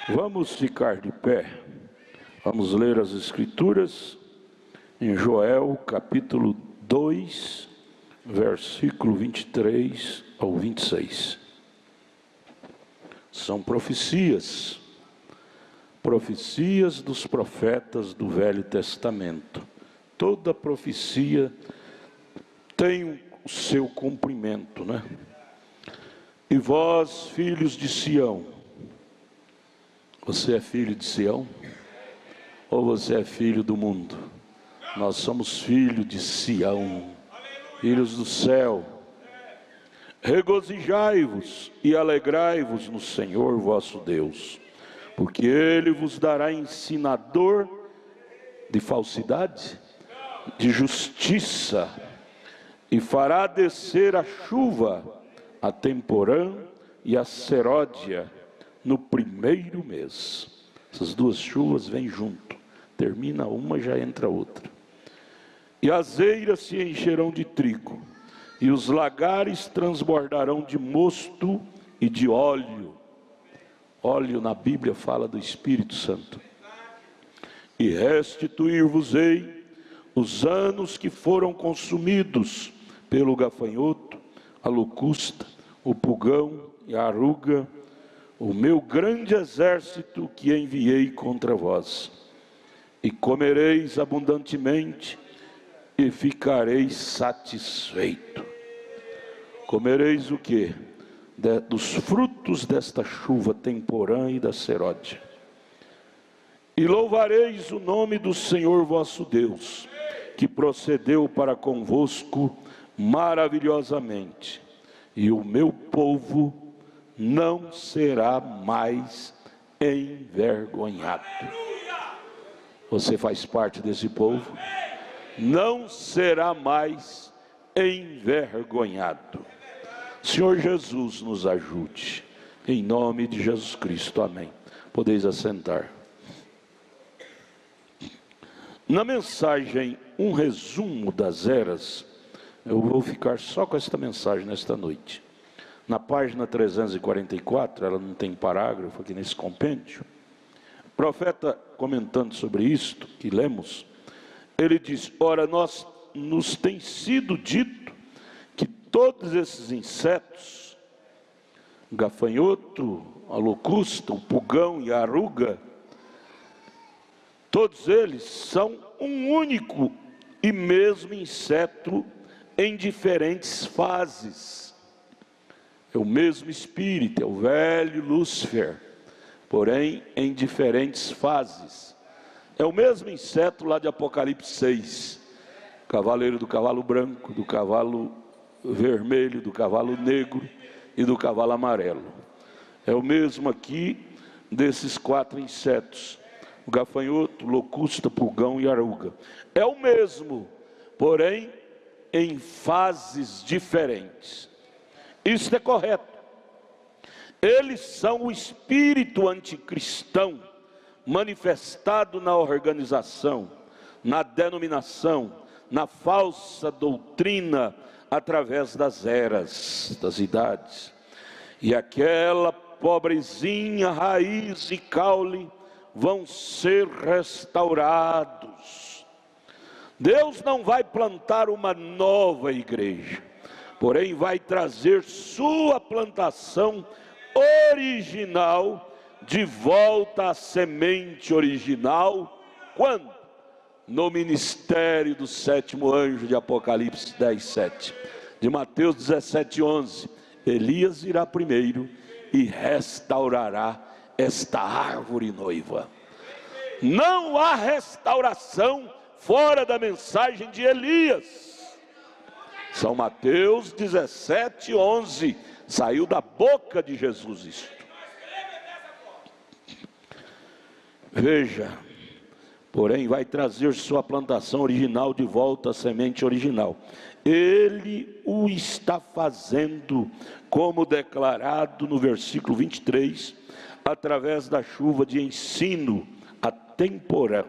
Vamos ficar de pé, vamos ler as Escrituras em Joel capítulo 2, versículo 23 ao 26. São profecias dos profetas do Velho Testamento. Toda profecia tem o seu cumprimento, né? E vós, filhos de Sião, você é filho de Sião? Ou você é filho do mundo? Nós somos filhos de Sião, filhos do céu. Regozijai-vos e alegrai-vos no Senhor vosso Deus, porque Ele vos dará ensinador de falsidade, de justiça, e fará descer a chuva, a temporã e a seródia, no primeiro mês. Essas duas chuvas vêm junto, termina uma, já entra outra. E as eiras se encherão de trigo, e os lagares transbordarão de mosto e de óleo. Óleo na Bíblia fala do Espírito Santo. E restituir-vos-ei os anos que foram consumidos pelo gafanhoto, a locusta, o pulgão e a aruga, o meu grande exército que enviei contra vós. E comereis abundantemente e ficareis satisfeito. Comereis o quê? Dos frutos desta chuva temporã e da seródia. E louvareis o nome do Senhor vosso Deus, que procedeu para convosco maravilhosamente. E o meu povo não será mais envergonhado. Você faz parte desse povo? Não será mais envergonhado. Senhor Jesus nos ajude, em nome de Jesus Cristo, amém. Podeis assentar. Na mensagem, um resumo das eras, eu vou ficar só com esta mensagem nesta noite. Na página 344, ela não tem parágrafo aqui nesse compêndio. O profeta, comentando sobre isto que lemos, ele diz: ora, nos tem sido dito que todos esses insetos, o gafanhoto, a locusta, o pulgão e a aruga, todos eles são um único e mesmo inseto em diferentes fases. É o mesmo espírito, é o velho Lúcifer, porém em diferentes fases. É o mesmo inseto lá de Apocalipse 6, cavaleiro do cavalo branco, do cavalo vermelho, do cavalo negro e do cavalo amarelo. É o mesmo aqui desses quatro insetos: o gafanhoto, locusta, pulgão e aruga. É o mesmo, porém em fases diferentes. Isso é correto. Eles são o espírito anticristão manifestado na organização, na denominação, na falsa doutrina, através das eras, das idades. E aquela pobrezinha raiz e caule vão ser restaurados. Deus não vai plantar uma nova igreja, porém vai trazer sua plantação original de volta à semente original. Quando? No ministério do sétimo anjo de Apocalipse 10:7, de Mateus 17:11. Elias irá primeiro e restaurará esta árvore noiva. Não há restauração fora da mensagem de Elias. São Mateus 17:11, saiu da boca de Jesus isto. Veja, porém vai trazer sua plantação original de volta à semente original. Ele o está fazendo, como declarado no versículo 23, através da chuva de ensino, a temporã.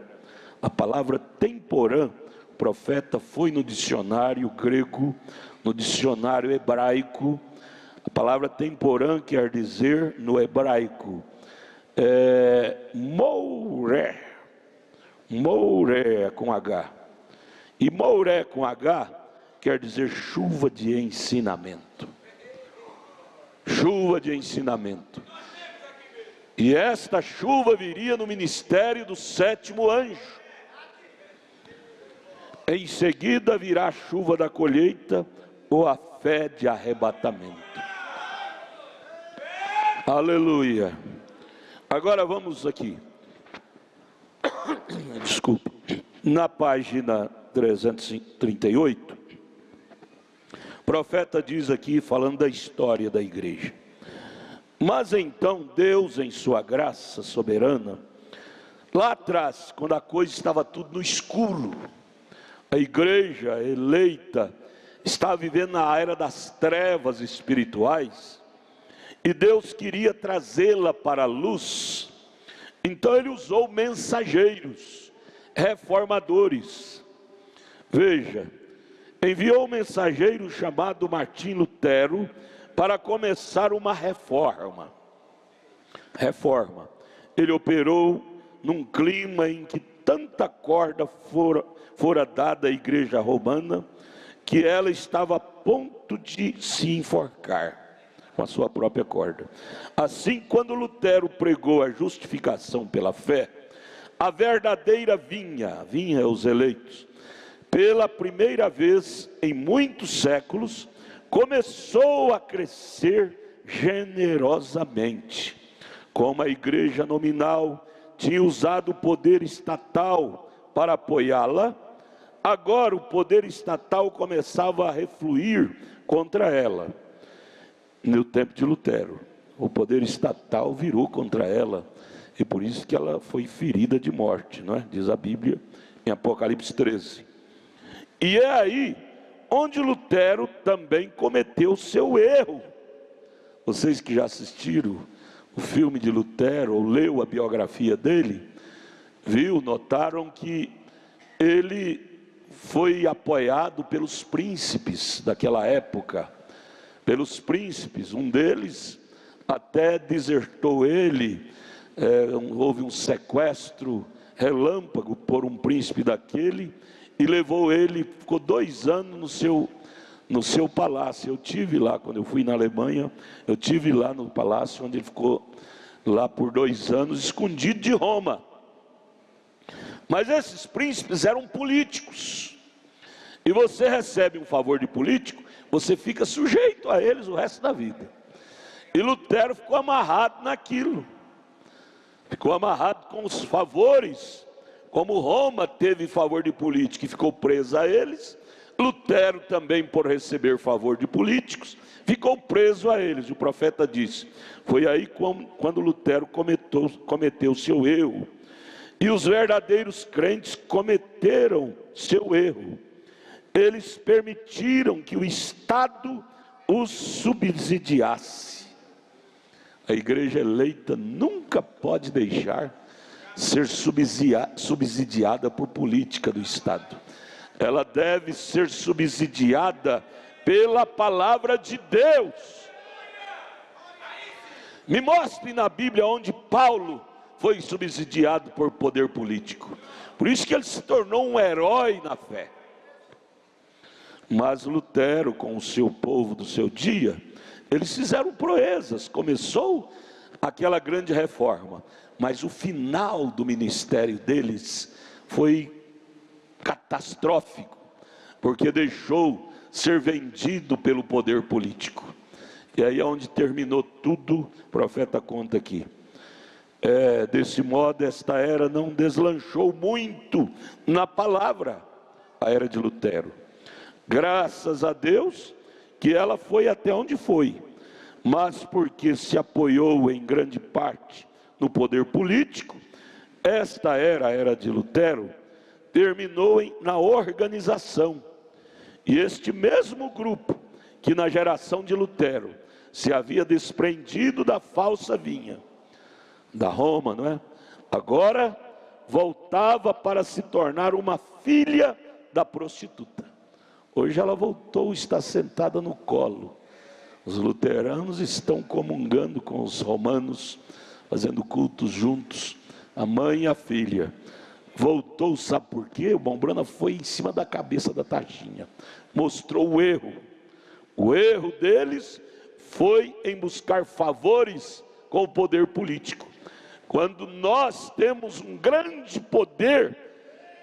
A palavra temporã, o profeta foi no dicionário grego, no dicionário hebraico. A palavra temporã quer dizer no hebraico Mouré. Mouré com H. E Mouré com H quer dizer chuva de ensinamento. Chuva de ensinamento. E esta chuva viria no ministério do 7º anjo. Em seguida virá a chuva da colheita ou a fé de arrebatamento. Aleluia. Agora vamos aqui. Desculpa. Na página 338, o profeta diz aqui, falando da história da igreja: mas então Deus, em sua graça soberana, lá atrás, quando a coisa estava tudo no escuro, a igreja eleita estava vivendo na era das trevas espirituais, e Deus queria trazê-la para a luz. Então ele usou mensageiros, reformadores. Veja, enviou um mensageiro chamado Martim Lutero para começar uma reforma. Ele operou num clima em que tanta corda fora dada à igreja romana, que ela estava a ponto de se enforcar com a sua própria corda. Assim, quando Lutero pregou a justificação pela fé, a verdadeira vinha os eleitos, pela primeira vez em muitos séculos, começou a crescer generosamente. Como a igreja nominal tinha usado o poder estatal para apoiá-la, agora o poder estatal começava a refluir contra ela. No tempo de Lutero, o poder estatal virou contra ela, e por isso que ela foi ferida de morte, não é? Diz a Bíblia em Apocalipse 13. E é aí onde Lutero também cometeu o seu erro. Vocês que já assistiram o filme de Lutero, ou leu a biografia dele, notaram que ele foi apoiado pelos príncipes daquela época. Pelos príncipes, um deles até desertou ele, houve um sequestro relâmpago por um príncipe daquele, e levou ele, ficou 2 anos no seu palácio. Eu tive lá, quando eu fui na Alemanha, eu tive lá no palácio, onde ele ficou lá por 2 anos, escondido de Roma. Mas esses príncipes eram políticos, e você recebe um favor de político, você fica sujeito a eles o resto da vida. E Lutero ficou amarrado naquilo, ficou amarrado com os favores. Como Roma teve favor de político e ficou preso a eles, Lutero também, por receber favor de políticos, ficou preso a eles. O profeta disse, foi aí quando Lutero cometeu seu erro. E os verdadeiros crentes cometeram seu erro. Eles permitiram que o Estado os subsidiasse. A igreja eleita nunca pode deixar ser subsidiada por política do Estado. Ela deve ser subsidiada pela palavra de Deus. Me mostre na Bíblia onde Paulo foi subsidiado por poder político. Por isso que ele se tornou um herói na fé. Mas Lutero, com o seu povo do seu dia, eles fizeram proezas. Começou aquela grande reforma, mas o final do ministério deles foi catastrófico, porque deixou ser vendido pelo poder político. E aí é onde terminou tudo. O profeta conta aqui. Desse modo, esta era não deslanchou muito na palavra, a era de Lutero. Graças a Deus que ela foi até onde foi, mas porque se apoiou em grande parte no poder político, esta era, a era de Lutero, terminou na organização. E este mesmo grupo, que na geração de Lutero se havia desprendido da falsa vinha, da Roma, não é? Agora voltava para se tornar uma filha da prostituta. Hoje ela voltou, está sentada no colo. Os luteranos estão comungando com os romanos, fazendo cultos juntos, a mãe e a filha. Voltou, sabe por quê? O Mombrana foi em cima da cabeça da Targinha, mostrou o erro. O erro deles foi em buscar favores com o poder político. Quando nós temos um grande poder,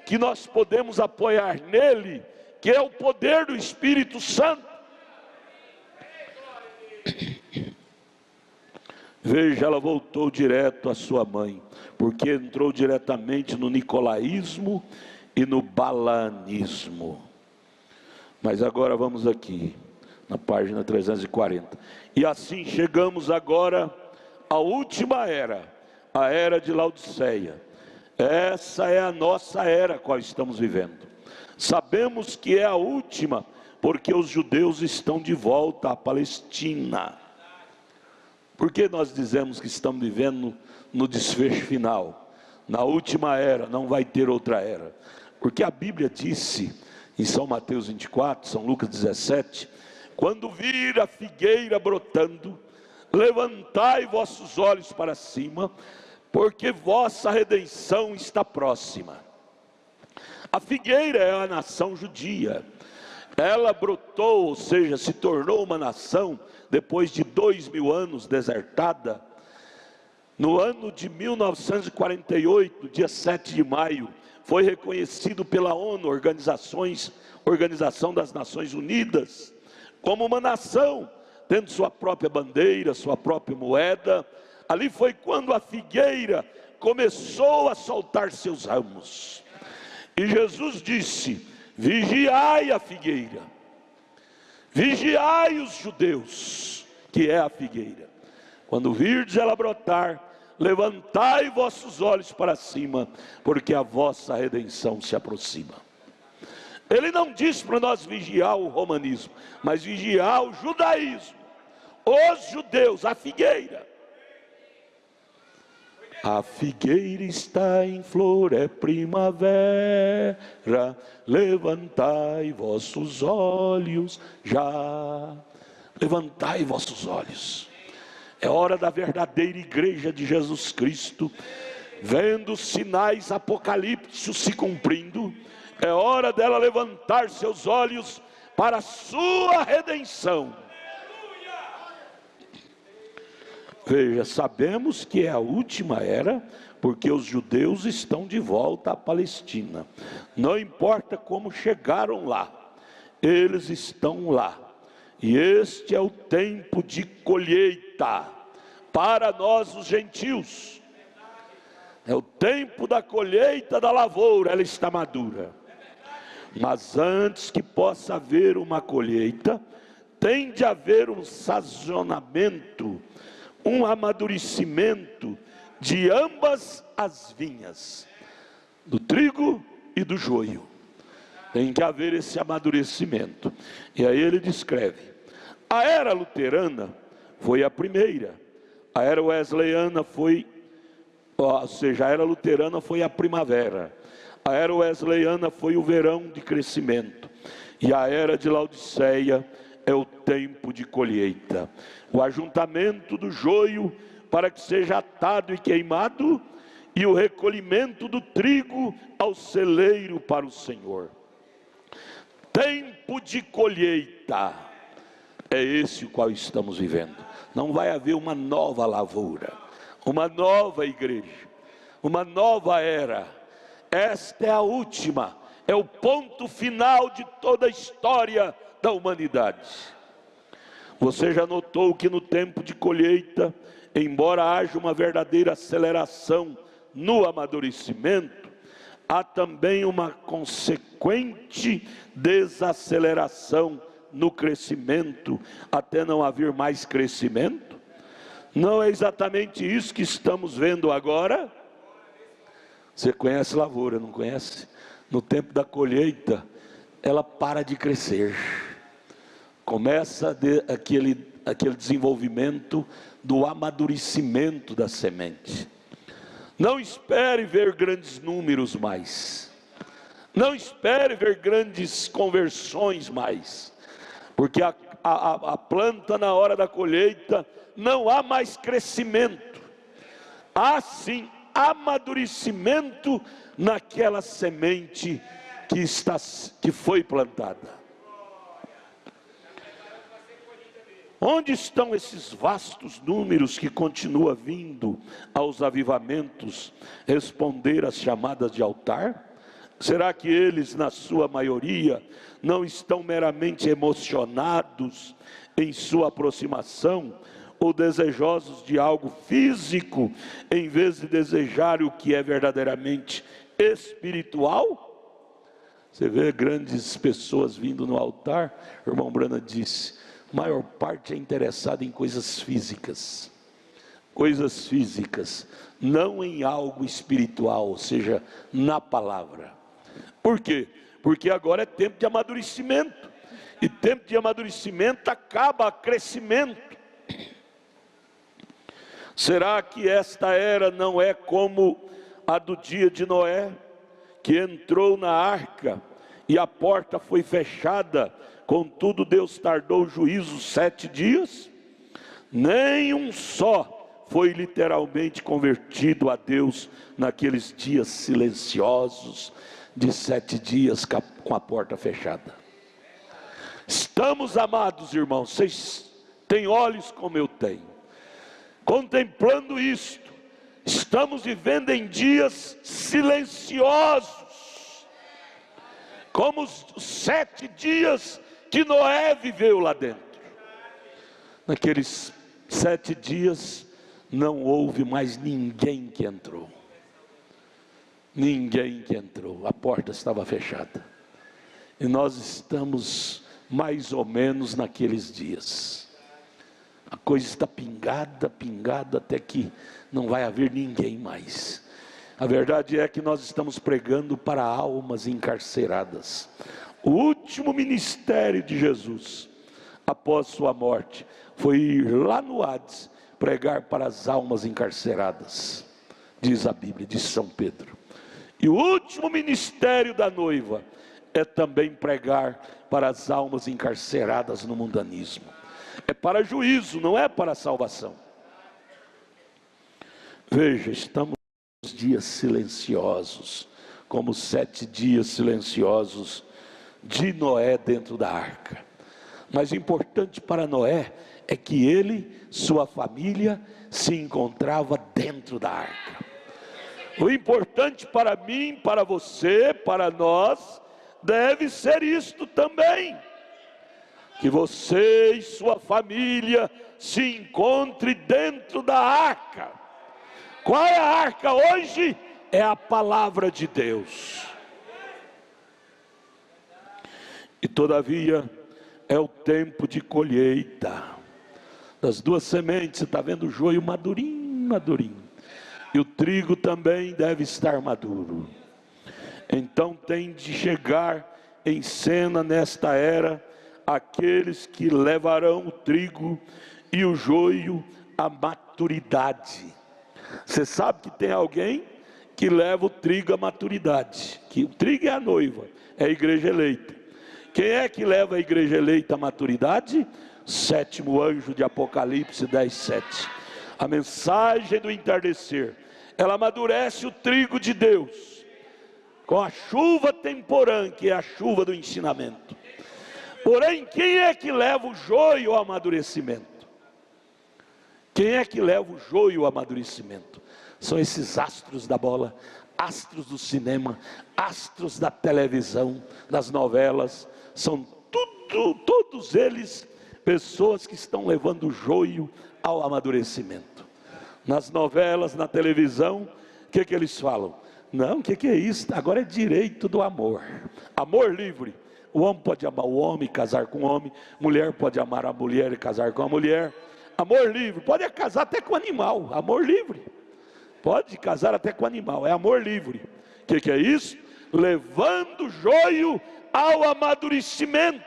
que nós podemos apoiar nele, que é o poder do Espírito Santo. Veja, ela voltou direto à sua mãe, porque entrou diretamente no nicolaísmo e no balanismo. Mas agora vamos aqui, na página 340. E assim chegamos agora à última era, a era de Laodiceia. Essa é a nossa era, qual estamos vivendo. Sabemos que é a última, porque os judeus estão de volta à Palestina. Por que nós dizemos que estamos vivendo no desfecho final? Na última era, não vai ter outra era. Porque a Bíblia disse, em São Mateus 24, São Lucas 17, quando vir a figueira brotando, levantai vossos olhos para cima, porque vossa redenção está próxima. A figueira é a nação judia. Ela brotou, ou seja, se tornou uma nação, depois de 2000 anos desertada. No ano de 1948, dia 7 de maio, foi reconhecido pela ONU, Organização das Nações Unidas, como uma nação, tendo sua própria bandeira, sua própria moeda. Ali foi quando a figueira começou a soltar seus ramos. E Jesus disse, vigiai a figueira, vigiai os judeus, que é a figueira. Quando virdes ela brotar, levantai vossos olhos para cima, porque a vossa redenção se aproxima. Ele não diz para nós vigiar o romanismo, mas vigiar o judaísmo, os judeus, a figueira. A figueira está em flor, é primavera, levantai vossos olhos já. Levantai vossos olhos. É hora da verdadeira igreja de Jesus Cristo, vendo os sinais apocalípticos se cumprindo. É hora dela levantar seus olhos para a sua redenção. Veja, sabemos que é a última era, porque os judeus estão de volta à Palestina. Não importa como chegaram lá, eles estão lá. E este é o tempo de colheita para nós os gentios. É o tempo da colheita da lavoura, ela está madura. Mas antes que possa haver uma colheita, tem de haver um sazonamento, um amadurecimento de ambas as vinhas, do trigo e do joio. Tem que haver esse amadurecimento. E aí ele descreve: a era luterana foi a primeira, a era wesleyana foi, ou seja, a era luterana foi a primavera, a era wesleyana foi o verão de crescimento, e a era de Laodiceia é o tempo de colheita, o ajuntamento do joio para que seja atado e queimado, e o recolhimento do trigo ao celeiro para o Senhor. Tempo de colheita, é esse o qual estamos vivendo. Não vai haver uma nova lavoura, uma nova igreja, uma nova era. Esta é a última, é o ponto final de toda a história da humanidade. Você já notou que no tempo de colheita, embora haja uma verdadeira aceleração no amadurecimento, há também uma consequente desaceleração no crescimento, até não haver mais crescimento? Não é exatamente isso que estamos vendo agora? Você conhece lavoura, não conhece? No tempo da colheita, ela para de crescer. Começa aquele desenvolvimento do amadurecimento da semente. Não espere ver grandes números mais. Não espere ver grandes conversões mais. Porque a planta, na hora da colheita, não há mais crescimento. Há sim amadurecimento naquela semente que foi plantada. Onde estão esses vastos números que continuam vindo aos avivamentos responder às chamadas de altar? Será que eles, na sua maioria, não estão meramente emocionados em sua aproximação, ou desejosos de algo físico, em vez de desejar o que é verdadeiramente espiritual? Você vê grandes pessoas vindo no altar, o irmão Brana disse, a maior parte é interessada em coisas físicas, não em algo espiritual, ou seja, na palavra. Por quê? Porque agora é tempo de amadurecimento, e tempo de amadurecimento acaba crescimento. Será que esta era não é como a do dia de Noé, que entrou na arca e a porta foi fechada, contudo Deus tardou o juízo 7 dias? Nem um só foi literalmente convertido a Deus naqueles dias silenciosos de 7 dias com a porta fechada. Estamos, amados irmãos, vocês têm olhos como eu tenho, contemplando isto. Estamos vivendo em dias silenciosos, como os 7 dias que Noé viveu lá dentro. Naqueles 7 dias não houve mais ninguém que entrou. Ninguém que entrou, a porta estava fechada. E nós estamos mais ou menos naqueles dias. A coisa está pingada, até que não vai haver ninguém mais. A verdade é que nós estamos pregando para almas encarceradas. O último ministério de Jesus, após sua morte, foi ir lá no Hades, pregar para as almas encarceradas, diz a Bíblia, diz São Pedro. E o último ministério da noiva é também pregar para as almas encarceradas no mundanismo. É para juízo, não é para salvação. Veja, estamos nos dias silenciosos, como os 7 dias silenciosos de Noé dentro da arca. Mas o importante para Noé é que ele, sua família, se encontrava dentro da arca. O importante para mim, para você, para nós, deve ser isto também, que você e sua família se encontre dentro da arca. Qual é a arca hoje? É a palavra de Deus. E todavia é o tempo de colheita das 2 sementes. Você está vendo o joio madurinho, e o trigo também deve estar maduro. Então tem de chegar em cena nesta era aqueles que levarão o trigo e o joio à maturidade. Você sabe que tem alguém que leva o trigo à maturidade, que o trigo é a noiva, é a igreja eleita. Quem é que leva a igreja eleita à maturidade? 7º anjo de Apocalipse 10:7. A mensagem do entardecer, ela amadurece o trigo de Deus com a chuva temporã, que é a chuva do ensinamento. Porém, quem é que leva o joio ao amadurecimento? Quem é que leva o joio ao amadurecimento? São esses astros da bola, astros do cinema, astros da televisão, das novelas. São todos eles pessoas que estão levando o joio ao amadurecimento. Nas novelas, na televisão, o que eles falam? Não, o que é isso? Agora é direito do amor. Amor livre. O homem pode amar o homem e casar com o homem. Mulher pode amar a mulher e casar com a mulher. Amor livre. Pode casar até com animal. Amor livre. Pode casar até com animal. É amor livre. O que é isso? Levando o joio ao amadurecimento.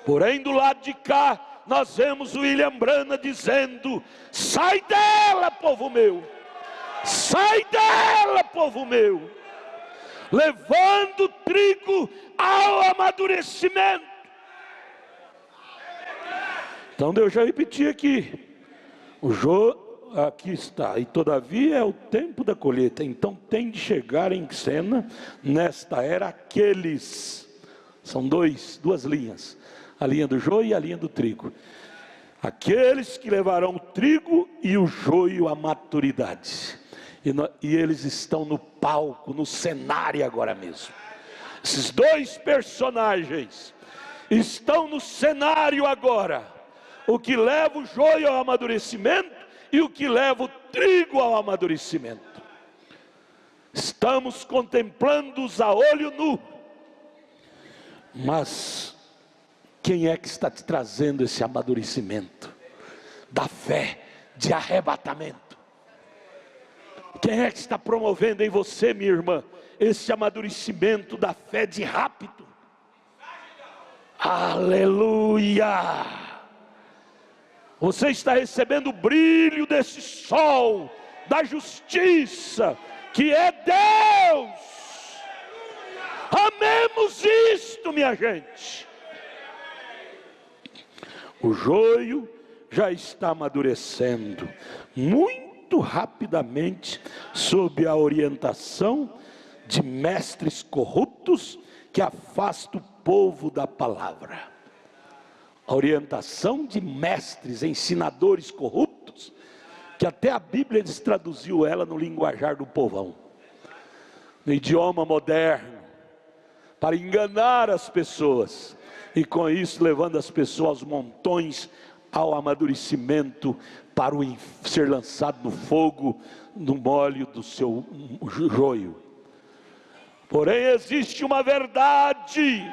Porém, do lado de cá, nós vemos o William Brana dizendo: sai dela, povo meu. Sai dela, povo meu. Levando o trigo ao amadurecimento. Então Deus já repetiu aqui. aqui está, e todavia é o tempo da colheita, então tem de chegar em cena, nesta era, aqueles, são duas linhas, a linha do joio e a linha do trigo, aqueles que levarão o trigo e o joio à maturidade, e eles estão no palco, no cenário agora mesmo. Esses dois personagens estão no cenário agora, o que leva o joio ao amadurecimento e o que leva o trigo ao amadurecimento. Estamos contemplando-os a olho nu, mas quem é que está te trazendo esse amadurecimento da fé, de arrebatamento? Quem é que está promovendo em você, minha irmã, esse amadurecimento da fé de rápido? Aleluia! Você está recebendo o brilho desse sol da justiça, que é Deus. Amemos isto, minha gente. O joio já está amadurecendo muito rapidamente, sob a orientação de mestres corruptos que afastam o povo da palavra. A orientação de mestres, ensinadores corruptos, que até a Bíblia eles traduziu ela no linguajar do povão, no idioma moderno, para enganar as pessoas, e com isso levando as pessoas aos montões, ao amadurecimento, para ser lançado no fogo, no molho do seu joio. Porém existe uma verdade,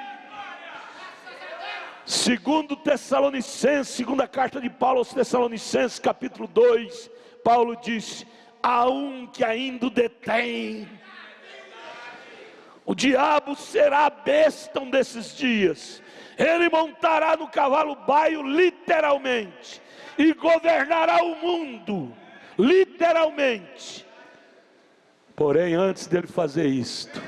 segundo Tessalonicenses, segunda carta de Paulo aos Tessalonicenses, capítulo 2, Paulo disse: há um que ainda o detém. O diabo será a besta um desses dias, ele montará no cavalo baio literalmente, e governará o mundo, literalmente. Porém, antes dele fazer isto,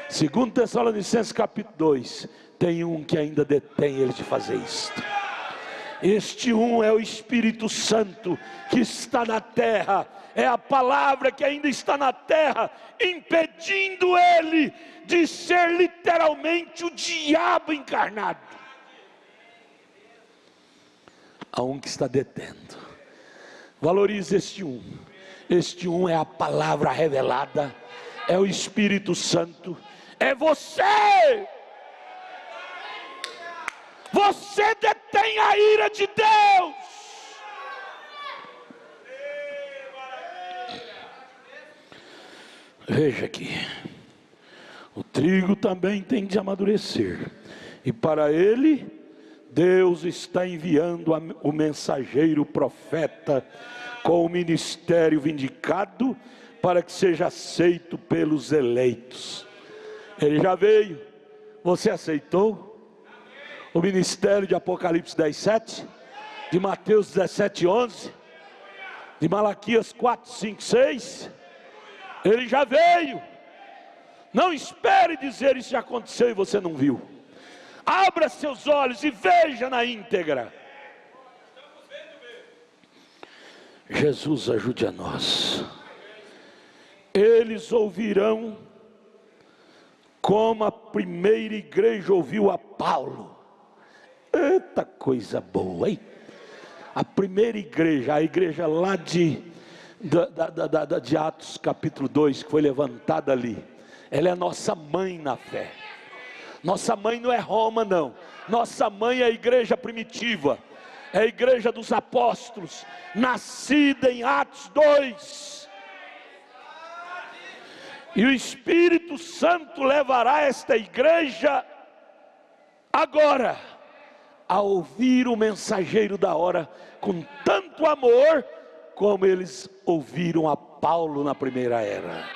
segundo Tessalonicenses capítulo 2, tem um que ainda detém ele de fazer isto. Este um é o Espírito Santo que está na terra, é a palavra que ainda está na terra, impedindo ele de ser literalmente o diabo encarnado. Há um que está detendo. Valorize este um. Este um é a palavra revelada, é o Espírito Santo, é você. Você detém a ira de Deus. Veja aqui, o trigo também tem de amadurecer, e para ele Deus está enviando o mensageiro profeta com o ministério vindicado, para que seja aceito pelos eleitos. Ele já veio, você aceitou? O ministério de Apocalipse 10:7, de Mateus 17:11, de Malaquias 4:5-6, ele já veio. Não espere dizer isso já aconteceu e você não viu. Abra seus olhos e veja na íntegra. Jesus ajude a nós. Eles ouvirão como a primeira igreja ouviu a Paulo. Eita coisa boa, hein? A primeira igreja, a igreja lá de Atos capítulo 2, que foi levantada ali, ela é a nossa mãe na fé. Nossa mãe não é Roma não, nossa mãe é a igreja primitiva, é a igreja dos apóstolos, nascida em Atos 2. E o Espírito Santo levará esta igreja agora a ouvir o mensageiro da hora com tanto amor como eles ouviram a Paulo na primeira era.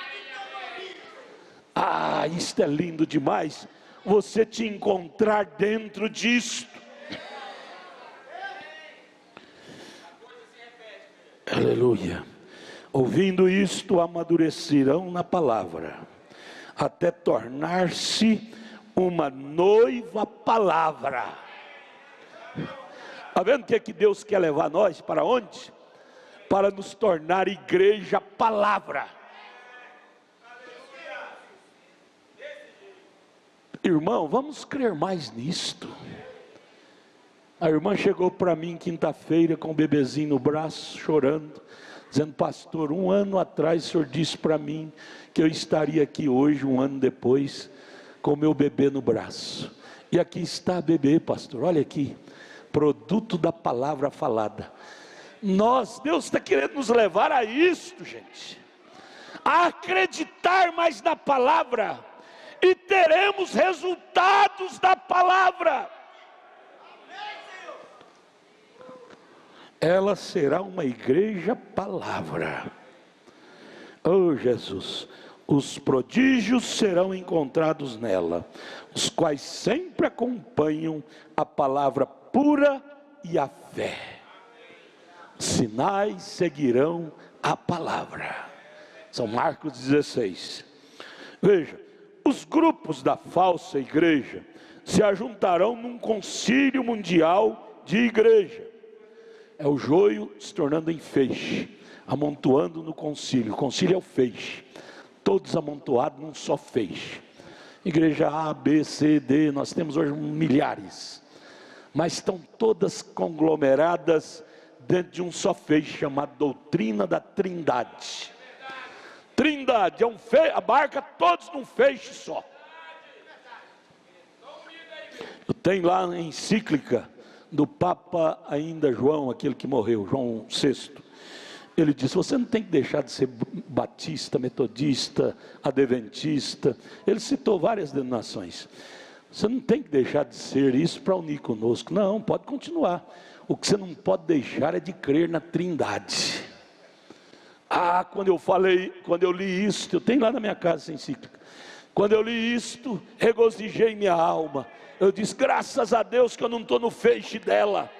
Ah, isto é lindo demais, você te encontrar dentro disto. Aleluia. Ouvindo isto, amadurecerão na palavra, até tornar-se uma noiva palavra. Está vendo o que é que Deus quer levar nós? Para onde? para nos tornar igreja palavra. Irmão, vamos crer mais nisto. A irmã chegou para mim quinta-feira com o bebezinho no braço, chorando, dizendo: pastor, 1 ano atrás o senhor disse para mim que eu estaria aqui hoje, 1 ano depois, com o meu bebê no braço. E aqui está a bebê, pastor, olha aqui, produto da palavra falada. Deus está querendo nos levar a isto, gente, a acreditar mais na palavra, e teremos resultados da palavra. Ela será uma igreja palavra. Oh Jesus, os prodígios serão encontrados nela, os quais sempre acompanham a palavra pura e a fé. Sinais seguirão a palavra. São Marcos 16. Veja, os grupos da falsa igreja se ajuntarão num concílio mundial de igreja. É o joio se tornando em feixe, amontoando no concílio. O concílio é o feixe, todos amontoados num só feixe. Igreja A, B, C, D, nós temos hoje milhares, mas estão todas conglomeradas dentro de um só feixe, chamado doutrina da Trindade. Trindade, abarca todos num feixe só. Eu tenho lá a encíclica do Papa ainda João, aquele que morreu, João VI. Ele disse: você não tem que deixar de ser batista, metodista, adventista. Ele citou várias denominações. Você não tem que deixar de ser isso para unir conosco. Não, pode continuar. O que você não pode deixar é de crer na Trindade. Quando eu li isto, eu tenho lá na minha casa essa encíclica. Quando eu li isto, regozijei minha alma. Eu disse: graças a Deus que eu não estou no feixe dela.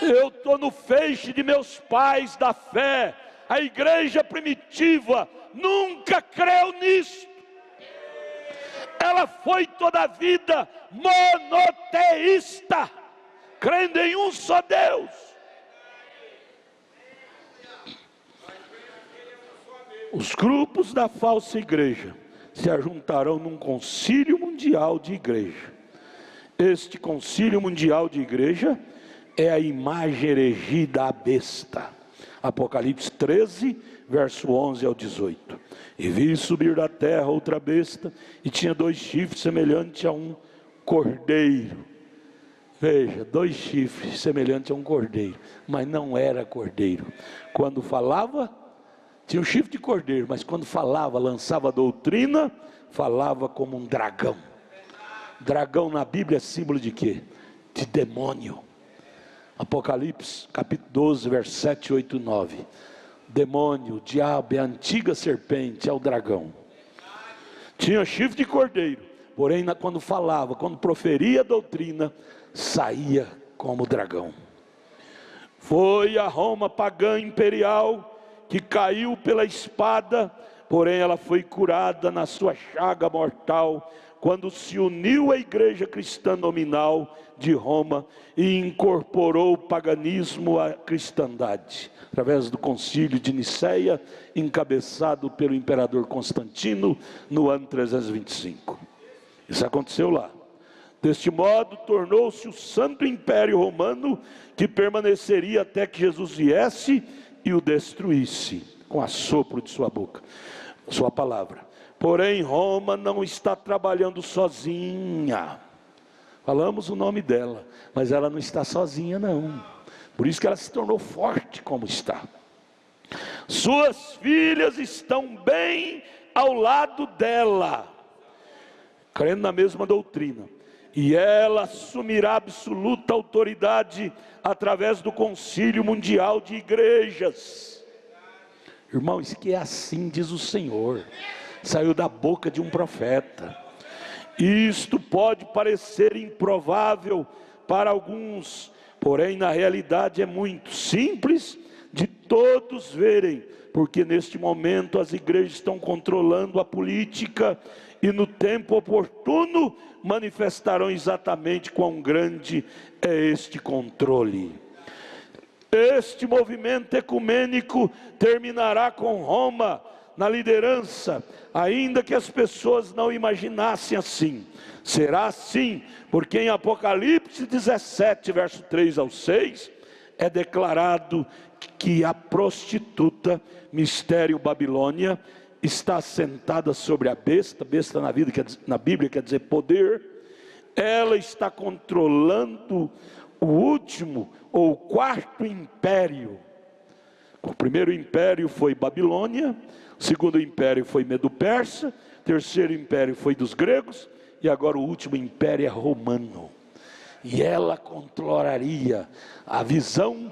Eu estou no feixe de meus pais da fé. A igreja primitiva nunca creu nisso. Ela foi toda a vida monoteísta, crendo em um só Deus. Os grupos da falsa igreja se ajuntarão num concílio mundial de igreja. Este concílio mundial de igreja é a imagem erigida à besta. Apocalipse 13, verso 11 ao 18. E vi subir da terra outra besta, e tinha 2 chifres semelhantes a um cordeiro. Veja, 2 chifres semelhantes a um cordeiro, mas não era cordeiro. Quando falava, tinha um chifre de cordeiro, mas quando falava, lançava doutrina, falava como um dragão. Dragão na Bíblia é símbolo de quê? De demônio. Apocalipse capítulo 12, verso 7, 8 e 9. Demônio, o diabo é a antiga serpente, é o dragão. Tinha chifre de cordeiro, porém quando falava, quando proferia a doutrina, saía como dragão. Foi a Roma pagã imperial que caiu pela espada, porém ela foi curada na sua chaga mortal, quando se uniu à igreja cristã nominal de Roma e incorporou o paganismo à cristandade, através do concílio de Niceia, encabeçado pelo imperador Constantino, no ano 325. Isso aconteceu lá. Deste modo, tornou-se o Santo Império Romano, que permaneceria até que Jesus viesse e o destruísse, com assopro de sua boca, sua palavra. Porém, Roma não está trabalhando sozinha. Falamos o nome dela, mas ela não está sozinha não. Por isso que ela se tornou forte como está. Suas filhas estão bem ao lado dela, crendo na mesma doutrina. E ela assumirá absoluta autoridade através do concílio mundial de igrejas. Irmão, isso que é assim, diz o Senhor. Saiu da boca de um profeta. Isto pode parecer improvável para alguns, porém na realidade é muito simples de todos verem, porque neste momento as igrejas estão controlando a política e no tempo oportuno manifestarão exatamente quão grande é este controle. Este movimento ecumênico terminará com Roma na liderança, ainda que as pessoas não imaginassem assim. Será assim, porque em Apocalipse 17, verso 3 ao 6, é declarado que a prostituta, mistério Babilônia, está sentada sobre a besta. Besta na Bíblia quer dizer poder. Ela está controlando o último ou o quarto império. O primeiro império foi Babilônia, o segundo império foi Medo-Persa, o terceiro império foi dos gregos, e agora o último império é romano. E ela controlaria a visão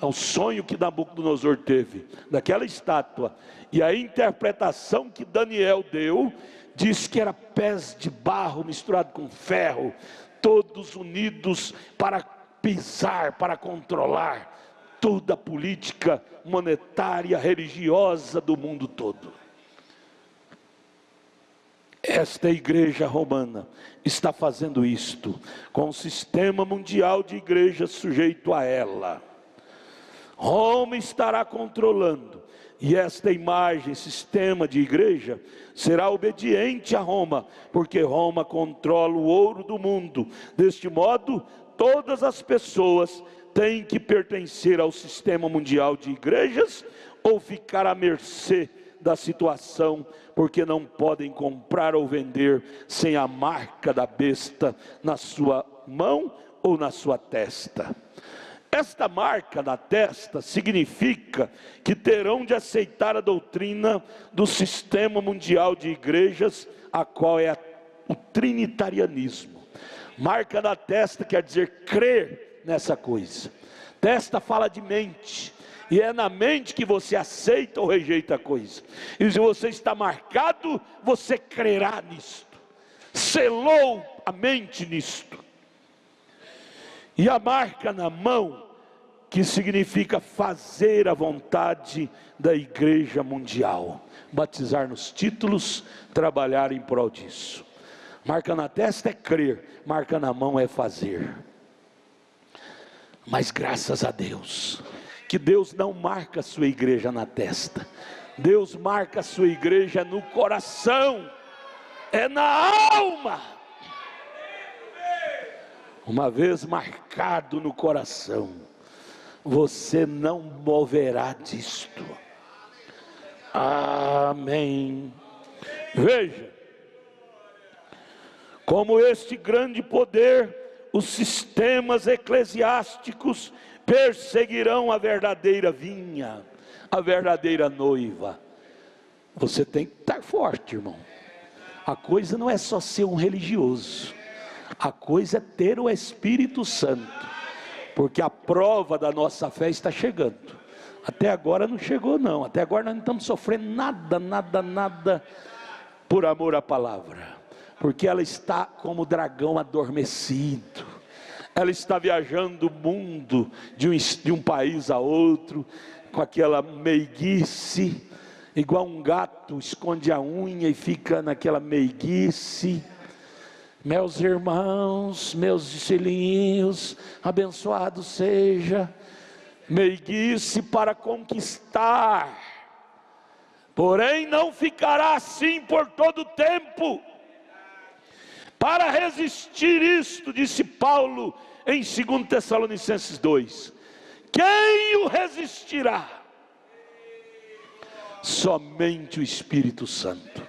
o sonho que Nabucodonosor teve daquela estátua, e a interpretação que Daniel deu, diz que era pés de barro misturado com ferro, todos unidos para pisar, para controlar toda a política monetária, religiosa do mundo todo. Esta igreja romana está fazendo isto, com o sistema mundial de igrejas sujeito a ela. Roma estará controlando, e esta imagem, sistema de igreja, será obediente a Roma, porque Roma controla o ouro do mundo. Deste modo, todas as pessoas têm que pertencer ao sistema mundial de igrejas, ou ficar à mercê da situação, porque não podem comprar ou vender sem a marca da besta na sua mão ou na sua testa. Esta marca na testa significa que terão de aceitar a doutrina do sistema mundial de igrejas, a qual é o trinitarianismo. Marca na testa quer dizer crer nessa coisa. Testa fala de mente, e é na mente que você aceita ou rejeita a coisa. E se você está marcado, você crerá nisto. Selou a mente nisto. E a marca na mão, que significa fazer a vontade da igreja mundial. Batizar nos títulos, trabalhar em prol disso. Marca na testa é crer, marca na mão é fazer. Mas graças a Deus, que Deus não marca a sua igreja na testa. Deus marca a sua igreja no coração, é na alma. Uma vez marcado no coração, você não moverá disto. Amém. Veja, como este grande poder, os sistemas eclesiásticos perseguirão a verdadeira vinha, a verdadeira noiva. Você tem que estar forte, irmão. A coisa não é só ser um religioso, a coisa é ter o Espírito Santo, porque a prova da nossa fé está chegando. Até agora não chegou não, até agora nós não estamos sofrendo nada por amor à palavra, porque ela está como o dragão adormecido. Ela está viajando o mundo de um país a outro, com aquela meiguice, igual um gato esconde a unha e fica naquela meiguice. Meus irmãos, meus filhinhos, abençoado seja. Meiguice para conquistar, porém não ficará assim por todo o tempo. Para resistir isto, disse Paulo em 2 Tessalonicenses 2, quem o resistirá? Somente o Espírito Santo.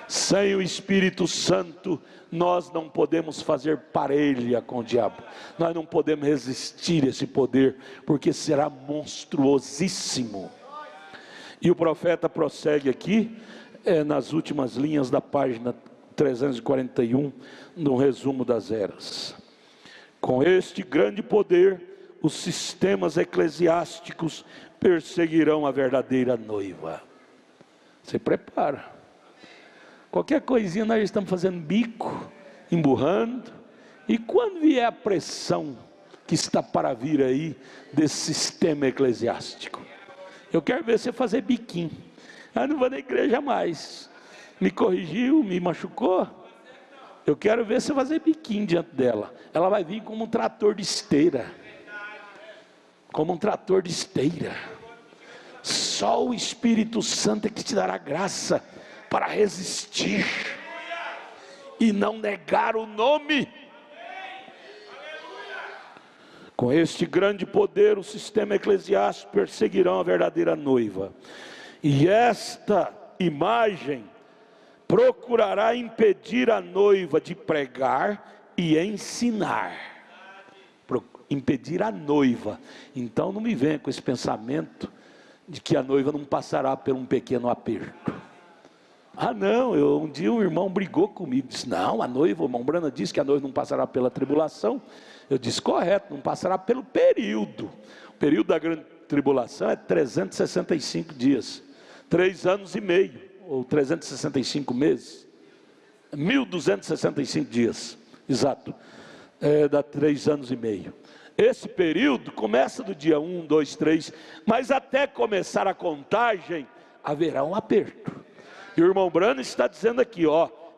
Sem o Espírito Santo, nós não podemos fazer parelha com o diabo. Nós não podemos resistir a esse poder, porque será monstruosíssimo. E o profeta prossegue aqui, nas últimas linhas da página 341, no resumo das eras. Com este grande poder, os sistemas eclesiásticos perseguirão a verdadeira noiva. Se prepara. Qualquer coisinha nós estamos fazendo bico, emburrando. E quando vier a pressão que está para vir aí desse sistema eclesiástico, eu quero ver você fazer biquinho. Eu não vou na igreja mais. Me corrigiu, me machucou. Eu quero ver você fazer biquinho diante dela. Ela vai vir como um trator de esteira. como um trator de esteira. Só o Espírito Santo é que te dará graça para resistir e não negar o nome. Com este grande poder, o sistema eclesiástico perseguirão a verdadeira noiva. E esta imagem procurará impedir a noiva de pregar e ensinar. Impedir a noiva. Então não me venha com esse pensamento de que a noiva não passará por um pequeno aperto. Não, um dia um irmão brigou comigo, disse, não, a noiva, o irmão Brana disse que a noiva não passará pela tribulação. Eu disse, correto, não passará pelo período. O período da grande tribulação é 365 dias, 3 anos e meio, ou 365 meses, 1265 dias, exato, dá 3 anos e meio. Esse período começa do dia 1, 2, 3, mas até começar a contagem, haverá um aperto. E o irmão Brana está dizendo aqui,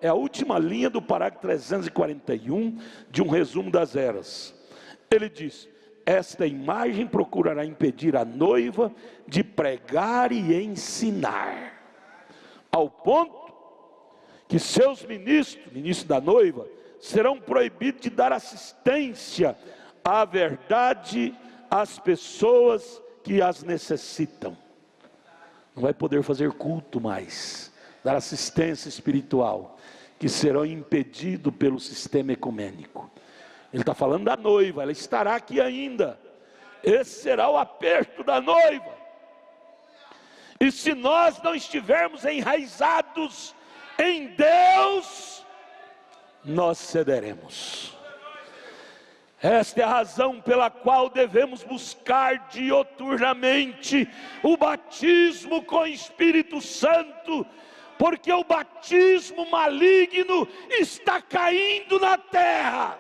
é a última linha do parágrafo 341 de um resumo das eras. Ele diz, esta imagem procurará impedir a noiva de pregar e ensinar, ao ponto que seus ministros da noiva, serão proibidos de dar assistência à verdade às pessoas que as necessitam. Não vai poder fazer culto mais, dar assistência espiritual, que serão impedidos pelo sistema ecumênico. Ele está falando da noiva, ela estará aqui ainda. Esse será o aperto da noiva. E se nós não estivermos enraizados em Deus, nós cederemos. Esta é a razão pela qual devemos buscar dioturnamente o batismo com o Espírito Santo, porque o batismo maligno está caindo na terra.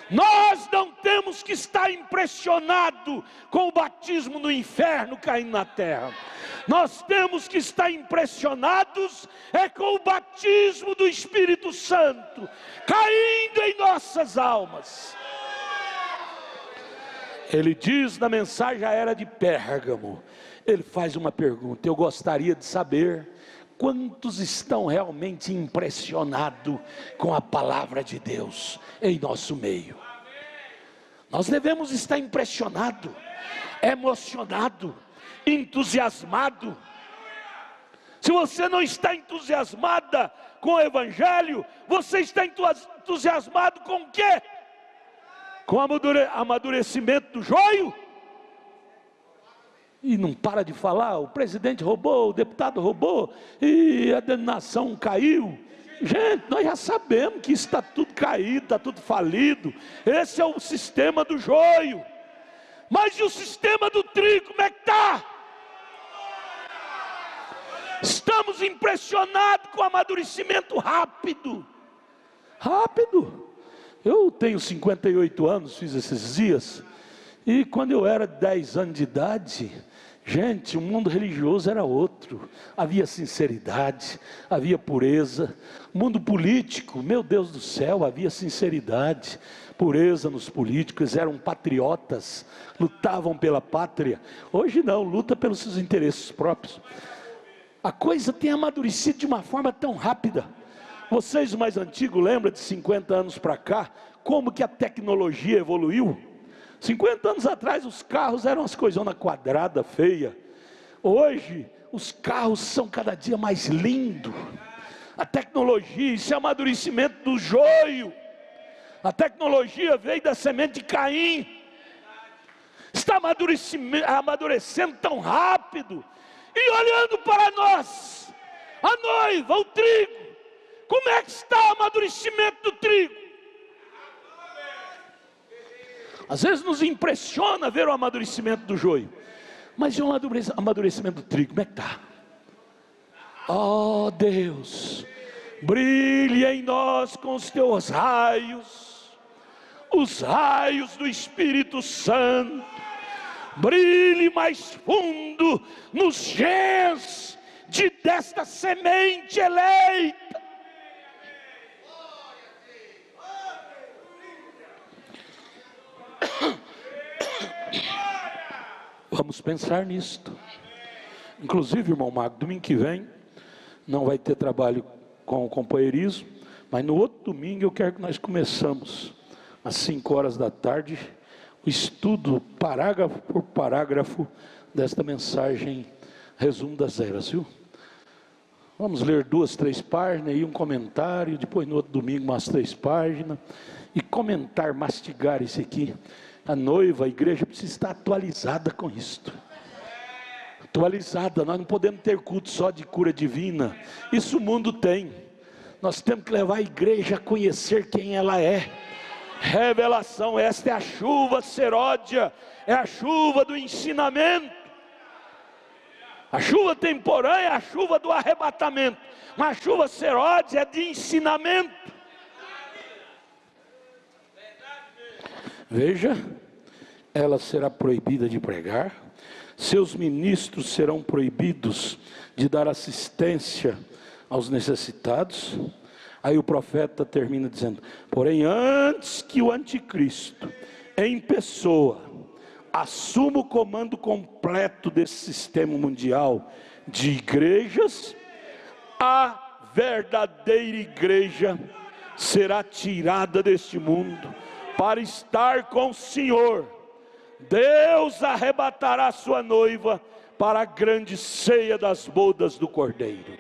Nós não temos que estar impressionados com o batismo no inferno caindo na terra. Nós temos que estar impressionados com o batismo do Espírito Santo caindo em nossas almas. Ele diz na mensagem à era de Pérgamo, ele faz uma pergunta, eu gostaria de saber quantos estão realmente impressionados com a palavra de Deus em nosso meio. Nós devemos estar impressionados, emocionados, entusiasmados. Se você não está entusiasmada com o Evangelho, você está entusiasmado com o quê? Com o amadurecimento do joio? E não para de falar, o presidente roubou, o deputado roubou, e a nação caiu. Gente, nós já sabemos que está tudo caído, está tudo falido. Esse é o sistema do joio. Mas e o sistema do trigo, como é que está? Estamos impressionados com o amadurecimento rápido. Rápido. Eu tenho 58 anos, fiz esses dias. E quando eu era 10 anos de idade, gente, o mundo religioso era outro. Havia sinceridade, havia pureza. O mundo político, meu Deus do céu, havia sinceridade, pureza nos políticos, eram patriotas, lutavam pela pátria. Hoje não, luta pelos seus interesses próprios. A coisa tem amadurecido de uma forma tão rápida. Vocês mais antigos lembram de 50 anos para cá, como que a tecnologia evoluiu? 50 anos atrás os carros eram as coisonas quadradas, feias. Hoje os carros são cada dia mais lindos. A tecnologia, isso é amadurecimento do joio. A tecnologia veio da semente de Caim. Está amadurecendo tão rápido. E olhando para nós, a noiva, o trigo, como é que está o amadurecimento do trigo? Às vezes nos impressiona ver o amadurecimento do joio, mas e o amadurecimento do trigo, como é que está? Oh Deus, brilhe em nós com os teus raios, os raios do Espírito Santo, brilhe mais fundo nos genes desta semente eleita. Vamos pensar nisto. Inclusive, irmão Mago, domingo que vem não vai ter trabalho com o companheirismo, mas no outro domingo eu quero que nós começamos às 5 horas da tarde o estudo parágrafo por parágrafo desta mensagem Resumo das Eras, viu? Vamos ler 2, 3 páginas e um comentário, depois no outro domingo umas 3 páginas, e comentar, mastigar isso aqui. A noiva, a igreja precisa estar atualizada com isto. Atualizada, nós não podemos ter culto só de cura divina, isso o mundo tem. Nós temos que levar a igreja a conhecer quem ela é. Revelação, esta é a chuva seródia, é a chuva do ensinamento. A chuva temporã é a chuva do arrebatamento, mas a chuva seródia é de ensinamento. Veja, ela será proibida de pregar, seus ministros serão proibidos de dar assistência aos necessitados. Aí o profeta termina dizendo: porém, antes que o anticristo, em pessoa, assuma o comando completo desse sistema mundial de igrejas, a verdadeira igreja será tirada deste mundo para estar com o Senhor. Deus arrebatará a sua noiva para a grande ceia das bodas do Cordeiro.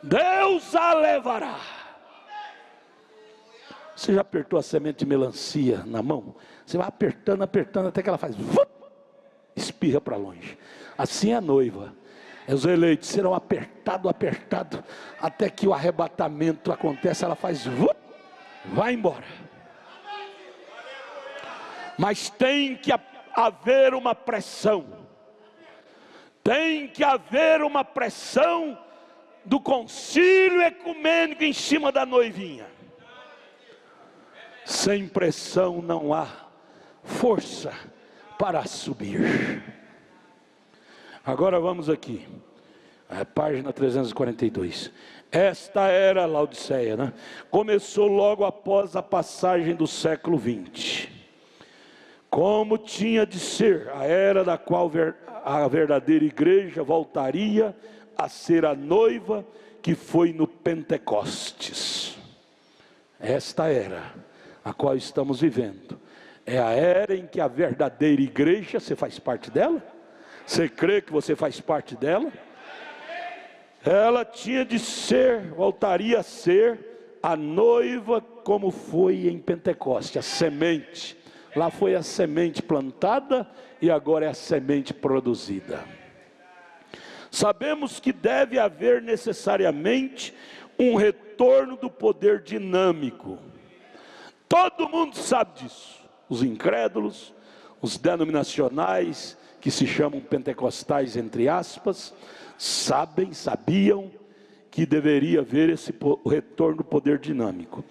Deus a levará. Você já apertou a semente de melancia na mão? Você vai apertando, apertando, até que ela faz, espirra para longe. Assim é a noiva. Os eleitos serão apertados, até que o arrebatamento acontece, ela faz, vai embora. Mas tem que haver uma pressão. Tem que haver uma pressão do concílio ecumênico em cima da noivinha. Sem pressão não há força para subir. Agora vamos aqui, a página 342. Esta era Laodiceia, né? Começou logo após a passagem do século 20. Como tinha de ser a era da qual a verdadeira igreja voltaria a ser a noiva que foi no Pentecostes. Esta era a qual estamos vivendo é a era em que a verdadeira igreja, você faz parte dela? Você crê que você faz parte dela? Ela tinha de ser, voltaria a ser a noiva como foi em Pentecostes, a semente. Lá foi a semente plantada e agora é a semente produzida. Sabemos que deve haver necessariamente um retorno do poder dinâmico. Todo mundo sabe disso. Os incrédulos, os denominacionais, que se chamam pentecostais entre aspas, sabiam que deveria haver o retorno do poder dinâmico.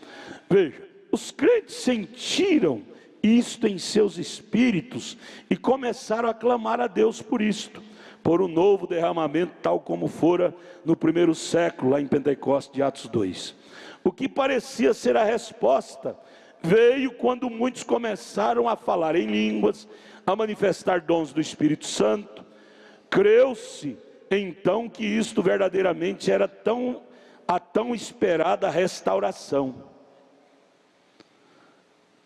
Veja, os crentes sentiram isto em seus espíritos e começaram a clamar a Deus por isto, por um novo derramamento, tal como fora no primeiro século, lá em Pentecostes de Atos 2. O que parecia ser a resposta veio quando muitos começaram a falar em línguas, a manifestar dons do Espírito Santo. Creu-se então que isto verdadeiramente era a tão esperada restauração.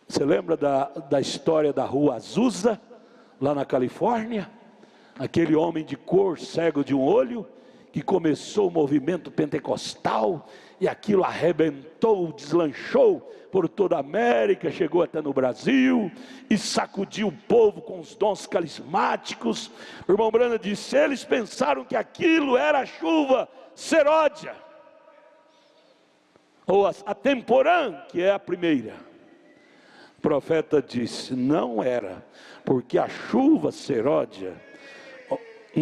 Você lembra da história da rua Azusa, lá na Califórnia? Aquele homem de cor, cego de um olho, que começou o movimento pentecostal, e aquilo arrebentou, deslanchou por toda a América, chegou até no Brasil, e sacudiu o povo com os dons carismáticos. O irmão Branham disse, eles pensaram que aquilo era a chuva seródia, ou a temporã, que é a primeira. O profeta disse, não era, porque a chuva seródia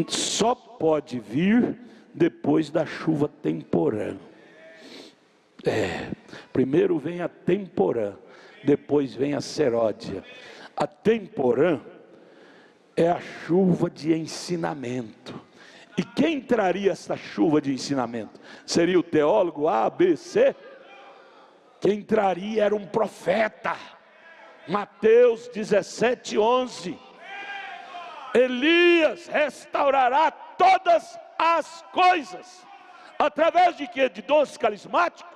só pode vir depois da chuva temporã. Primeiro vem a temporã, depois vem a seródia. A temporã é a chuva de ensinamento. E quem traria essa chuva de ensinamento? Seria o teólogo A, B, C? Quem traria era um profeta. Mateus 17:11. Elias restaurará todas as coisas. Através de quê? De dons carismáticos?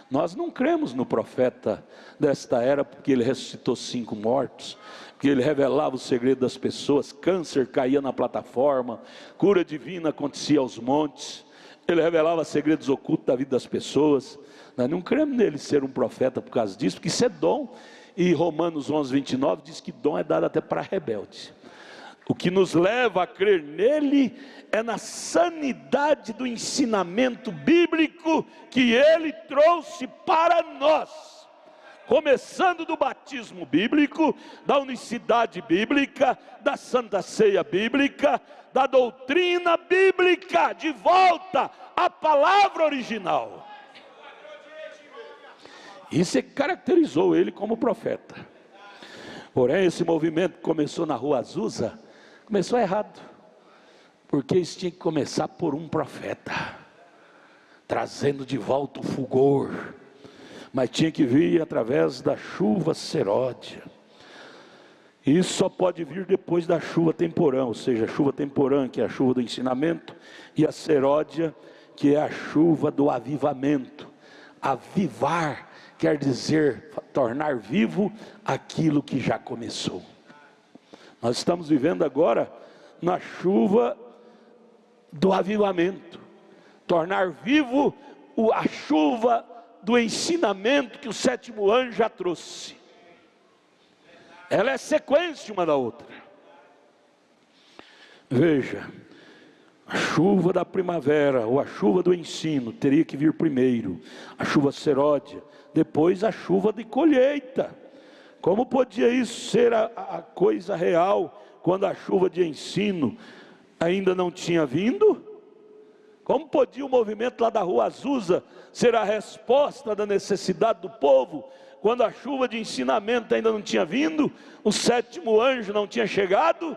Nós não cremos no profeta desta era, porque ele ressuscitou 5 mortos, porque ele revelava o segredo das pessoas, câncer caía na plataforma, cura divina acontecia aos montes, ele revelava segredos ocultos da vida das pessoas. Nós não cremos nele ser um profeta por causa disso, porque isso é dom. E Romanos 11, 29 diz que dom é dado até para rebeldes. O que nos leva a crer nele é na sanidade do ensinamento bíblico que ele trouxe para nós. Começando do batismo bíblico, da unicidade bíblica, da santa ceia bíblica, da doutrina bíblica, de volta à palavra original. Isso é que caracterizou ele como profeta. Porém, esse movimento que começou na Rua Azusa, começou errado, porque isso tinha que começar por um profeta, trazendo de volta o fulgor, mas tinha que vir através da chuva seródia. Isso só pode vir depois da chuva temporã, ou seja, a chuva temporã, que é a chuva do ensinamento, e a seródia, que é a chuva do avivamento. Avivar quer dizer tornar vivo aquilo que já começou. Nós estamos vivendo agora na chuva do avivamento, tornar vivo a chuva do ensinamento que o 7º anjo já trouxe. Ela é sequência uma da outra. Veja, a chuva da primavera, ou a chuva do ensino, teria que vir primeiro, a chuva seródia, depois a chuva de colheita. Como podia isso ser a coisa real, quando a chuva de ensino ainda não tinha vindo? Como podia o movimento lá da Rua Azusa ser a resposta da necessidade do povo, quando a chuva de ensinamento ainda não tinha vindo, o 7º anjo não tinha chegado?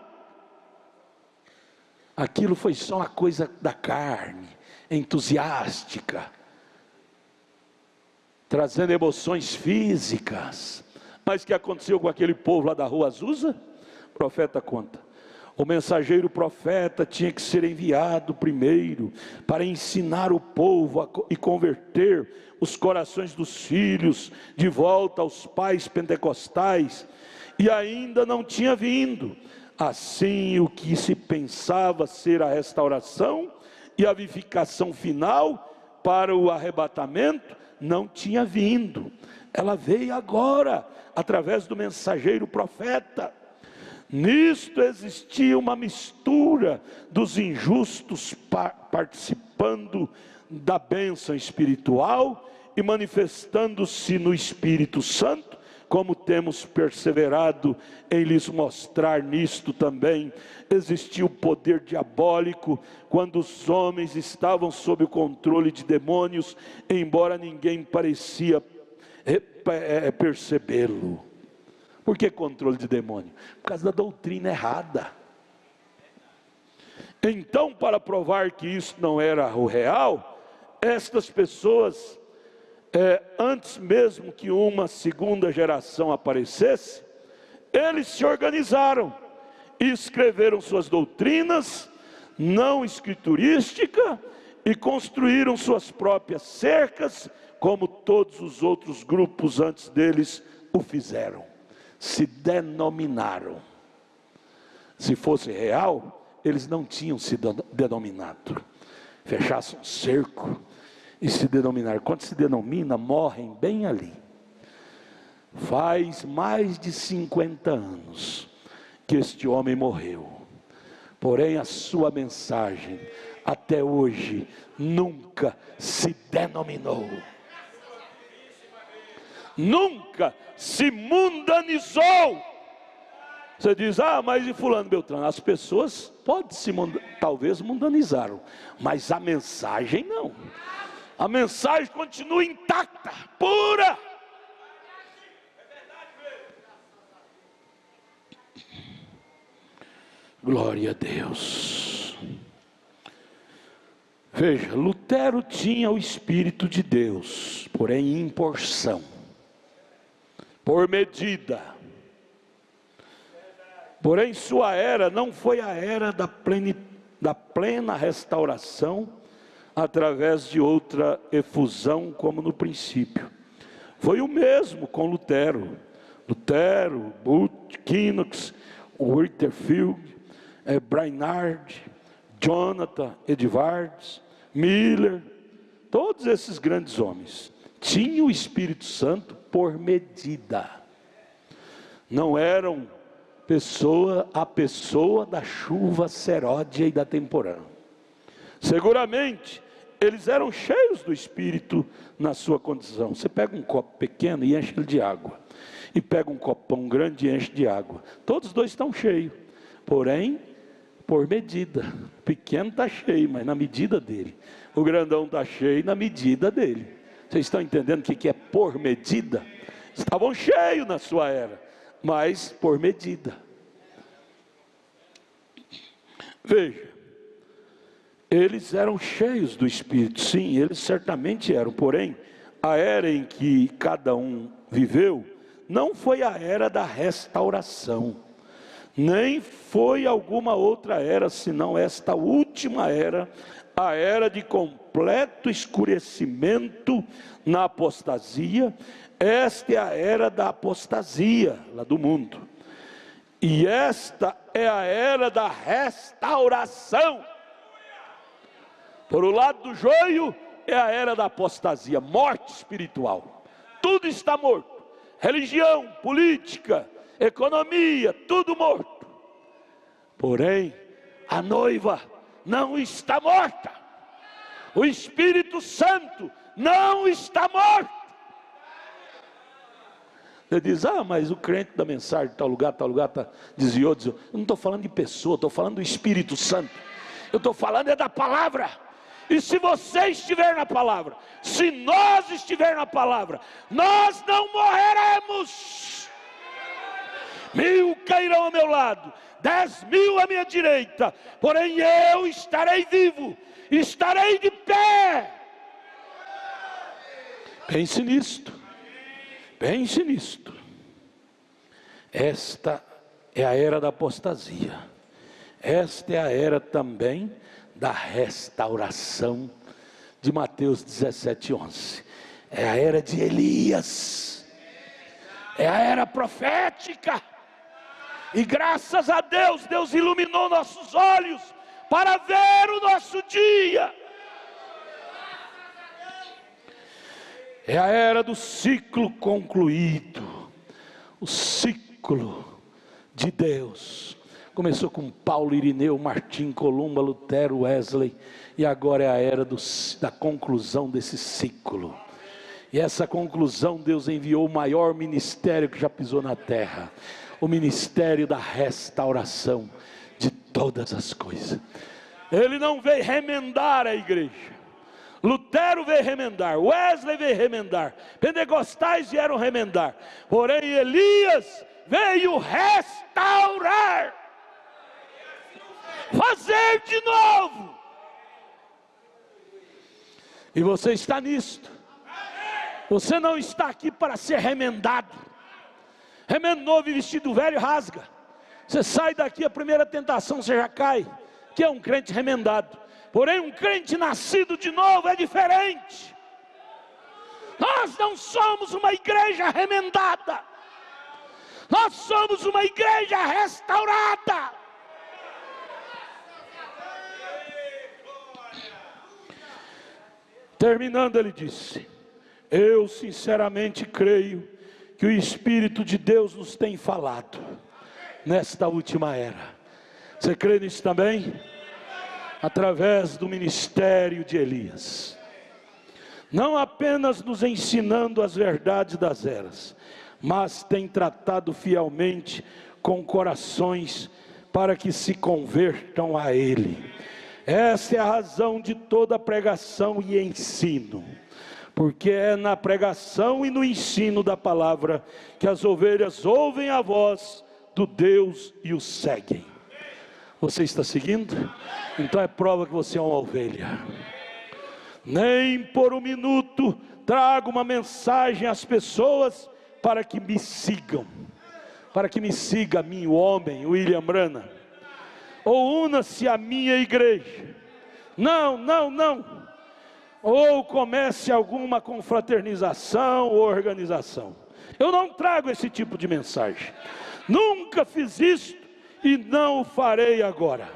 Aquilo foi só uma coisa da carne, entusiástica, trazendo emoções físicas. Mas o que aconteceu com aquele povo lá da Rua Azusa? O profeta conta. O mensageiro profeta tinha que ser enviado primeiro para ensinar o povo e converter os corações dos filhos de volta aos pais pentecostais, e ainda não tinha vindo. Assim, o que se pensava ser a restauração e a vivificação final para o arrebatamento não tinha vindo. Ela veio agora, através do mensageiro profeta. Nisto existia uma mistura dos injustos participando da bênção espiritual e manifestando-se no Espírito Santo, como temos perseverado em lhes mostrar. Nisto também existia o poder diabólico, quando os homens estavam sob o controle de demônios, embora ninguém parecia percebê-lo. Por que controle de demônio? Por causa da doutrina errada. Então, para provar que isso não era o real, estas pessoas, antes mesmo que uma segunda geração aparecesse, eles se organizaram e escreveram suas doutrinas não escriturísticas e construíram suas próprias cercas, como todos os outros grupos antes deles o fizeram. Se denominaram. Se fosse real, eles não tinham se denominado. Fechassem um cerco e se denominaram. Quando se denomina, morrem bem ali. Faz mais de 50 anos que este homem morreu. Porém, a sua mensagem, até hoje, nunca se denominou. Nunca se mundanizou. Você diz, mas e fulano Beltrano? As pessoas talvez mundanizaram, mas a mensagem não. A mensagem continua intacta, pura. Glória a Deus. Veja, Lutero tinha o Espírito de Deus, porém em porção, por medida. Porém, sua era não foi a era da plena restauração, através de outra efusão como no princípio. Foi o mesmo com Lutero, Booth, Knox, Whitefield, Brainerd, Jonathan Edwards, Miller, todos esses grandes homens tinham o Espírito Santo por medida. Não eram a pessoa da chuva seródia e da temporã. Seguramente eles eram cheios do Espírito na sua condição. Você pega um copo pequeno e enche ele de água, e pega um copão grande e enche de água. Todos os dois estão cheios, porém por medida. O pequeno está cheio, mas na medida dele. O grandão está cheio na medida dele. Vocês estão entendendo o que é por medida? Estavam cheios na sua era, mas por medida. Veja, eles eram cheios do Espírito, sim, eles certamente eram. Porém, a era em que cada um viveu não foi a era da restauração, nem foi alguma outra era, senão esta última era, a era de completo escurecimento na apostasia. Esta é a era da apostasia lá do mundo, e esta é a era da restauração. Por o lado do joio é a era da apostasia, morte espiritual. Tudo está morto, religião, política, economia, tudo morto. Porém, a noiva não está morta. O Espírito Santo não está morto. Você diz, mas o crente da mensagem de tal lugar, desviou. Eu não estou falando de pessoa, estou falando do Espírito Santo. Eu estou falando da palavra. E se você estiver na palavra, se nós estiver na palavra, nós não morreremos. 1000 cairão ao meu lado, 10.000 à minha direita, porém eu estarei vivo, estarei de pé. Pense nisto. Pense nisto. Esta é a era da apostasia. Esta é a era também da restauração de Mateus 17:11. É a era de Elias. É a era profética. E graças a Deus, Deus iluminou nossos olhos para ver o nosso dia. É a era do ciclo concluído. O ciclo de Deus. Começou com Paulo, Irineu, Martim, Columba, Lutero, Wesley. E agora é a era da conclusão desse ciclo. E essa conclusão, Deus enviou o maior ministério que já pisou na terra. O ministério da restauração de todas as coisas. Ele não veio remendar a igreja. Lutero veio remendar, Wesley veio remendar, pentecostais vieram remendar, porém Elias veio restaurar, fazer de novo. E você está nisto. Você não está aqui para ser remendado. Remendo novo e vestido velho rasga. Você sai daqui, a primeira tentação você já cai, que é um crente remendado. Porém, um crente nascido de novo é diferente. Nós não somos uma igreja remendada. Nós somos uma igreja restaurada. Terminando, ele disse: eu sinceramente creio que o Espírito de Deus nos tem falado nesta última era. Você crê nisso também? Através do ministério de Elias, não apenas nos ensinando as verdades das eras, mas tem tratado fielmente com corações para que se convertam a Ele. Essa é a razão de toda pregação e ensino, porque é na pregação e no ensino da palavra que as ovelhas ouvem a voz do Deus e o seguem. Você está seguindo? Então é prova que você é uma ovelha. Nem por um minuto trago uma mensagem às pessoas para que me sigam. para que me siga a mim, o homem, William Branham, ou una-se à minha igreja. Não, não, não. Ou comece alguma confraternização ou organização. Eu não trago esse tipo de mensagem. Nunca fiz isso e não o farei agora.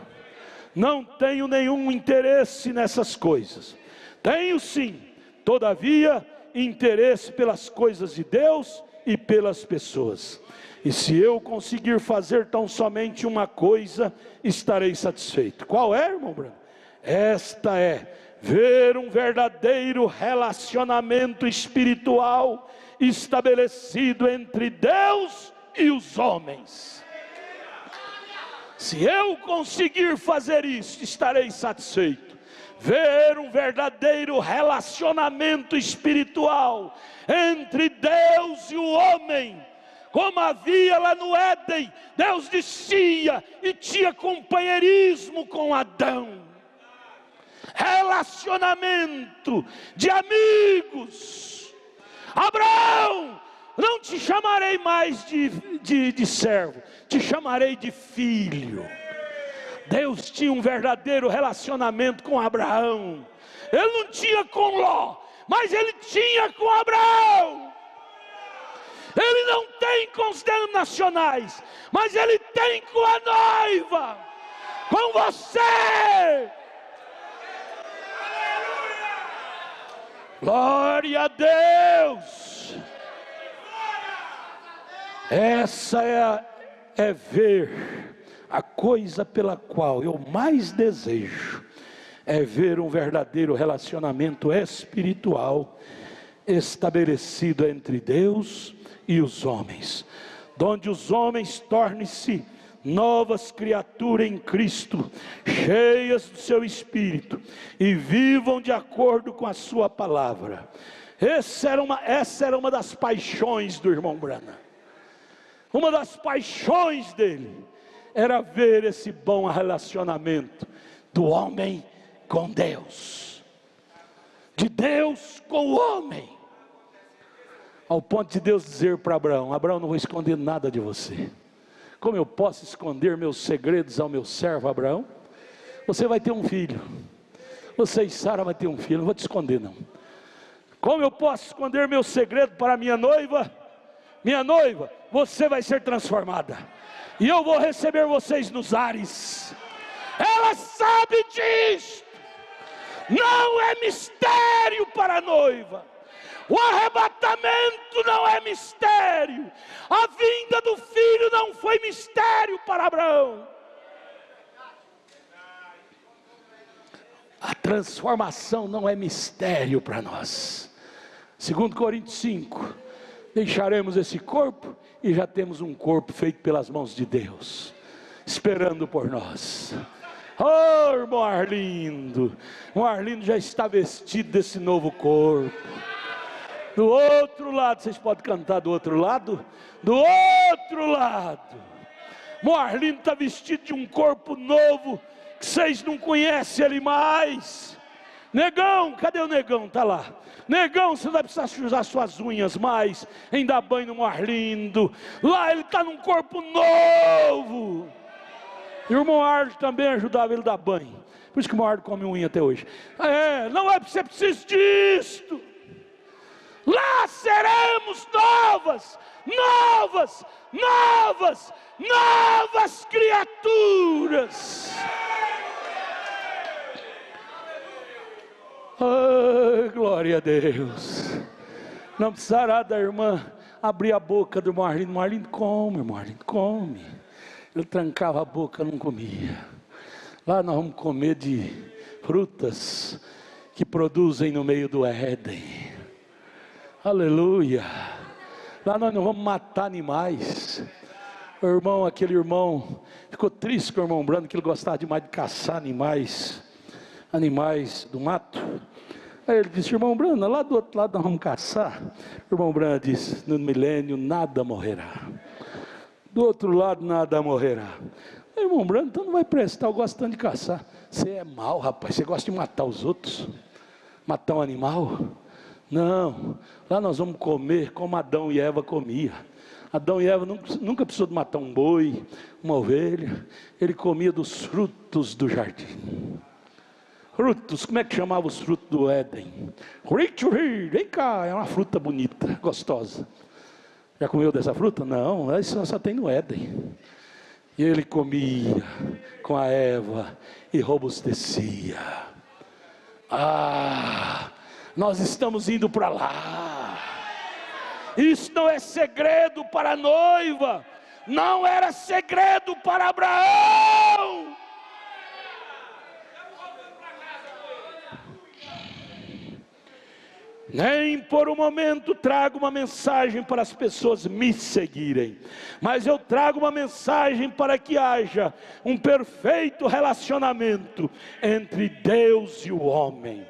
Não tenho nenhum interesse nessas coisas. Tenho sim, todavia, interesse pelas coisas de Deus e pelas pessoas. E se eu conseguir fazer tão somente uma coisa, estarei satisfeito. Qual é, irmão Branham? Esta é ver um verdadeiro relacionamento espiritual estabelecido entre Deus e os homens. Se eu conseguir fazer isso, estarei satisfeito. Ver um verdadeiro relacionamento espiritual entre Deus e o homem, como havia lá no Éden. Deus descia e tinha companheirismo com Adão, relacionamento de amigos. Abraão, não te chamarei mais de servo, te chamarei de filho. Deus tinha um verdadeiro relacionamento com Abraão. Ele não tinha com Ló, mas ele tinha com Abraão. Ele não tem com os denominacionais, mas ele tem com a noiva, com você. Glória a Deus. Essa é ver a coisa pela qual eu mais desejo, é ver um verdadeiro relacionamento espiritual estabelecido entre Deus e os homens, onde os homens tornem-se novas criaturas em Cristo, cheias do seu Espírito, e vivam de acordo com a sua palavra. Essa era uma das paixões do irmão Branham. Uma das paixões dele era ver esse bom relacionamento do homem com Deus, de Deus com o homem, ao ponto de Deus dizer para Abraão: Abraão, não vou esconder nada de você. Como eu posso esconder meus segredos ao meu servo Abraão? Você vai ter um filho, você e Sara vai ter um filho, não vou te esconder não. Como eu posso esconder meu segredo para minha noiva? Minha noiva, você vai ser transformada, e eu vou receber vocês nos ares. Ela sabe disso. Não é mistério para a noiva. O arrebatamento não é mistério. A vinda do filho não foi mistério para Abraão. A transformação não é mistério para nós. 2 Coríntios 5: deixaremos esse corpo e já temos um corpo feito pelas mãos de Deus, esperando por nós. Oh, irmão Arlindo, o Arlindo já está vestido desse novo corpo. Do outro lado, vocês podem cantar do outro lado? Do outro lado, o Arlindo está vestido de um corpo novo, que vocês não conhecem ele mais. Negão, cadê o negão? Está lá. Negão, você não vai precisar usar suas unhas mais, em dar banho no Arlindo. Lá ele está num corpo novo. E o irmão Arlindo também ajudava ele a dar banho. Por isso que o irmão Arlindo come unha até hoje. Não é porque você precisa disto. Lá seremos novas criaturas. Oh, glória a Deus. Não precisará da irmã abrir a boca do irmão Arlindo. Irmão Arlindo come, irmão Arlindo come. Ele trancava a boca, não comia. Lá nós vamos comer de frutas que produzem no meio do Éden. Aleluia. Lá nós não vamos matar animais. O irmão, aquele irmão ficou triste com o irmão Branham, que ele gostava demais de caçar animais do mato. Aí ele disse: irmão Branham, lá do outro lado nós vamos caçar. O irmão Branham disse: no milênio nada morrerá. Do outro lado nada morrerá. Aí, irmão Branham, então não vai prestar, eu gosto tanto de caçar. Você é mau, rapaz, você gosta de matar os outros? Matar um animal? Não, lá nós vamos comer como Adão e Eva comiam. Adão e Eva nunca precisou de matar um boi, uma ovelha. Ele comia dos frutos do jardim. Frutos, como é que chamava os frutos do Éden? Vem cá, é uma fruta bonita, gostosa. Já comeu dessa fruta? Não, isso só tem no Éden. E ele comia com a Eva e robustecia. Nós estamos indo para lá. Isso não é segredo para a noiva, não era segredo para Abraão. Nem por um momento trago uma mensagem para as pessoas me seguirem, mas eu trago uma mensagem para que haja um perfeito relacionamento entre Deus e o homem,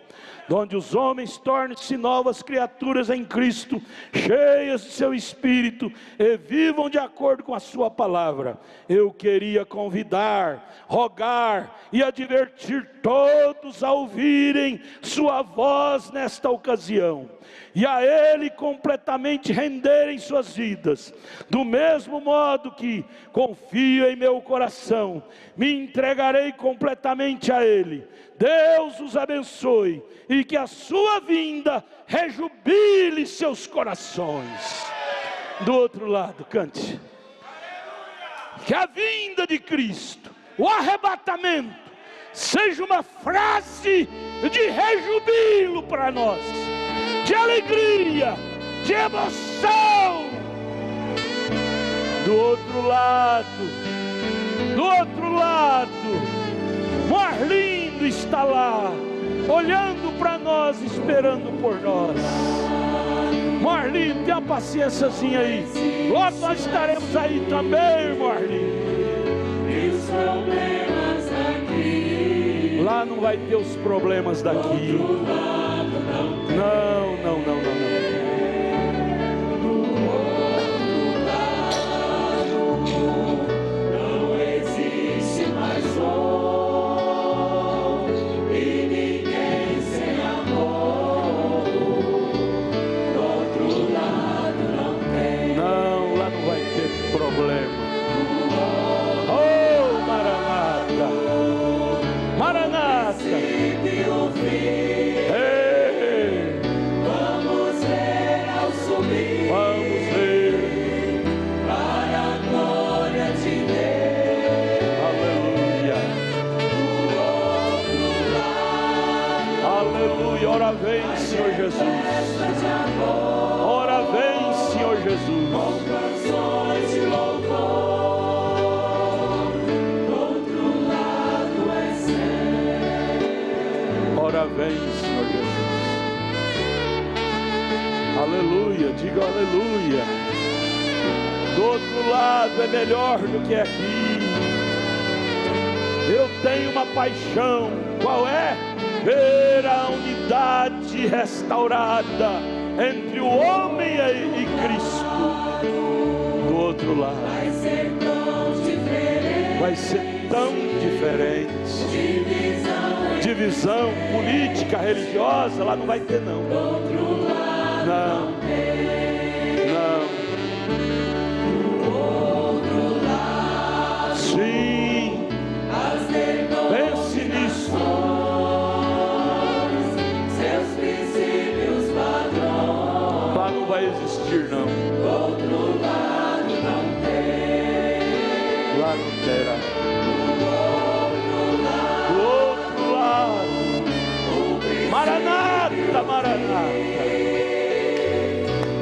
onde os homens tornem-se novas criaturas em Cristo, cheias de seu Espírito, e vivam de acordo com a sua palavra. Eu queria convidar, rogar e advertir todos a ouvirem sua voz nesta ocasião, e a Ele completamente renderem suas vidas, do mesmo modo que confio em meu coração, me entregarei completamente a Ele. Deus os abençoe, e que a sua vinda rejubile seus corações. Do outro lado, cante. Que a vinda de Cristo, o arrebatamento, seja uma frase de rejubilo para nós, de alegria, de emoção. Do outro lado, Marlindo está lá, olhando para nós, esperando por nós. Marlindo, tenha paciênciazinha aí, logo nós estaremos aí também, Marlindo. E os problemas daqui, lá não vai ter os problemas daqui. Não. Ora vem, Senhor Jesus. Ora vem, Senhor Jesus. Com canções de louvor, do outro lado é céu. Ora vem, Senhor Jesus. Aleluia, diga aleluia. Do outro lado é melhor do que aqui. Eu tenho uma paixão, qual é? Ver a unidade restaurada entre o homem e Cristo. Do outro lado vai ser tão diferente. Divisão política, religiosa, lá não vai ter não. Não. Sim, pense nisso. Lá não vai existir não. Do outro lado não tem. Lá não terá. Do outro lado. Maranata, Maranata.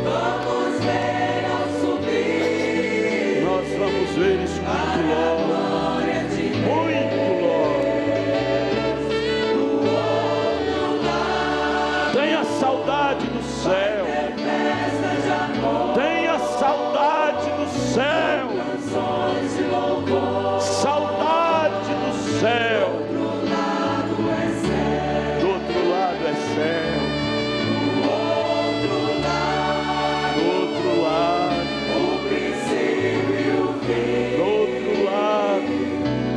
Vamos ver ao subir. Nós vamos ver isso muito logo. Muito logo. Tenha saudade do céu. Tenha saudade do céu. Saudade do céu. Do outro lado é céu. Do outro lado. O princípio e o fim. Do outro lado.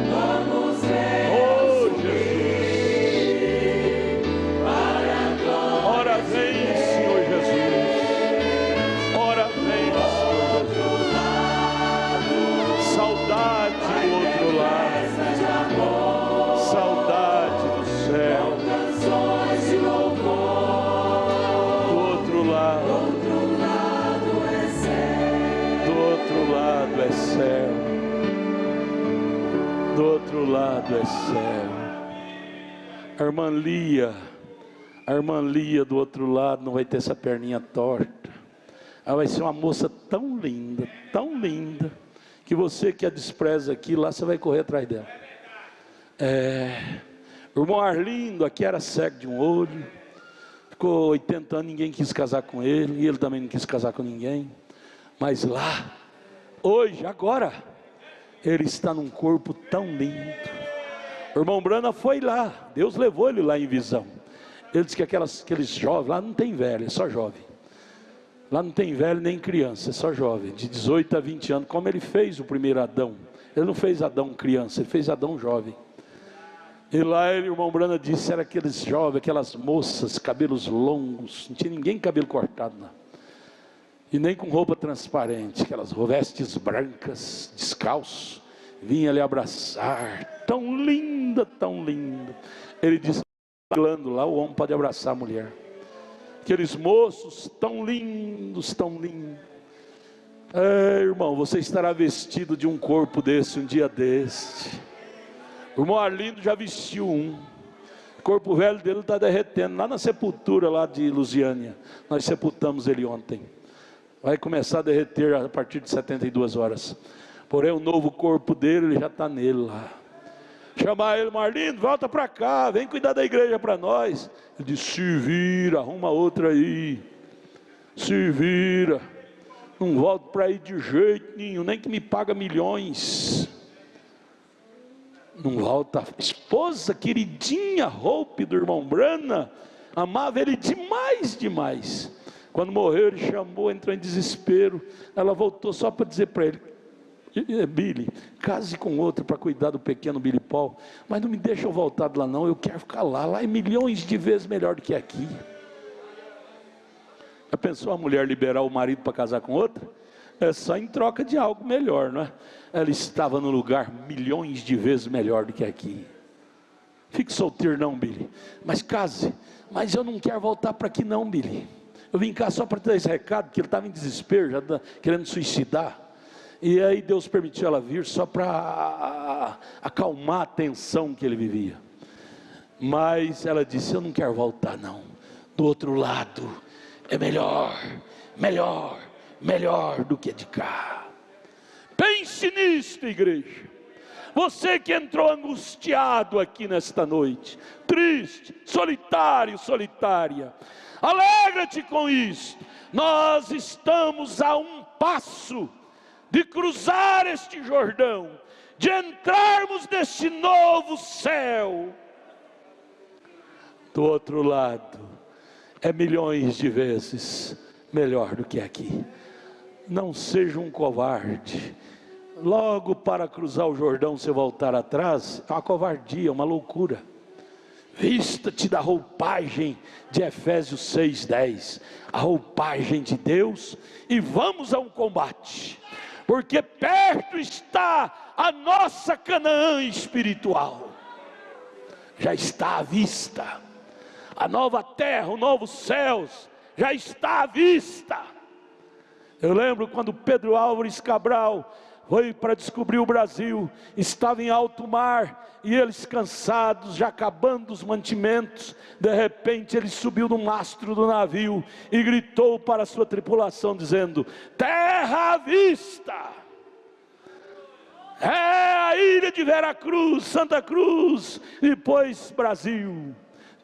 Vamos ver. Oh Jesus. Ora vem, Senhor Jesus. tudo é céu. A irmã Lia do outro lado não vai ter essa perninha torta. Ela vai ser uma moça tão linda, que você que a despreza aqui, lá você vai correr atrás dela. O irmão Arlindo aqui era cego de um olho, ficou 80 anos, ninguém quis casar com ele, e ele também não quis casar com ninguém. Mas lá, hoje, agora, ele está num corpo tão lindo. O irmão Brana foi lá, Deus levou ele lá em visão. Ele disse que aqueles jovens, lá não tem velho, é só jovem. Lá não tem velho nem criança, é só jovem, de 18 a 20 anos, como ele fez o primeiro Adão. Ele não fez Adão criança, ele fez Adão jovem. E lá o irmão Brana disse, era aqueles jovens, aquelas moças, cabelos longos, não tinha ninguém com cabelo cortado lá. E nem com roupa transparente, aquelas vestes brancas, descalço, vinha lhe abraçar, tão linda, tão linda. Ele disse, lá o homem pode abraçar a mulher. Aqueles moços tão lindos, tão lindos. Irmão, você estará vestido de um corpo desse, um dia deste. O irmão Arlindo já vestiu um. O corpo velho dele está derretendo, lá na sepultura lá de Lusiânia. Nós sepultamos ele ontem. Vai começar a derreter a partir de 72 horas. Porém o novo corpo dele, ele já está nele lá. Chamar ele, Marlindo, volta para cá, vem cuidar da igreja para nós. Ele disse, se vira, arruma outra aí. Se vira. Não volto para aí de jeito nenhum, nem que me paga milhões. Não volta. Esposa queridinha, Hope do irmão Brana, amava ele demais, demais. Quando morreu, ele chamou, entrou em desespero. Ela voltou só para dizer para ele, Billy, case com outro para cuidar do pequeno Billy Paul, mas não me deixa eu voltar de lá não, eu quero ficar lá é milhões de vezes melhor do que aqui. Já pensou a mulher liberar o marido para casar com outra? É só em troca de algo melhor, não é? Ela estava no lugar milhões de vezes melhor do que aqui. Fique solteiro não, Billy, mas case. Mas eu não quero voltar para aqui não, Billy. Eu vim cá só para te dar esse recado, que ele estava em desespero, já querendo suicidar. E aí Deus permitiu ela vir só para acalmar a tensão que ele vivia. Mas ela disse, eu não quero voltar não. Do outro lado é melhor do que de cá. Pense nisto, igreja. Você que entrou angustiado aqui nesta noite, triste, solitário, solitária, alegra-te com isso. Nós estamos a um passo de cruzar este Jordão, de entrarmos neste novo céu. Do outro lado é milhões de vezes melhor do que aqui. Não seja um covarde. Logo para cruzar o Jordão, você voltar atrás, é uma covardia, uma loucura. Vista-te da roupagem de Efésios 6:10, a roupagem de Deus, e vamos a um combate, porque perto está a nossa Canaã espiritual. Já está à vista, a nova terra, os novos céus, já está à vista. Eu lembro quando Pedro Álvares Cabral foi para descobrir o Brasil, estava em alto mar, e eles cansados, já acabando os mantimentos, de repente ele subiu no mastro do navio, e gritou para a sua tripulação dizendo, terra à vista, é a ilha de Veracruz, Santa Cruz, e depois Brasil,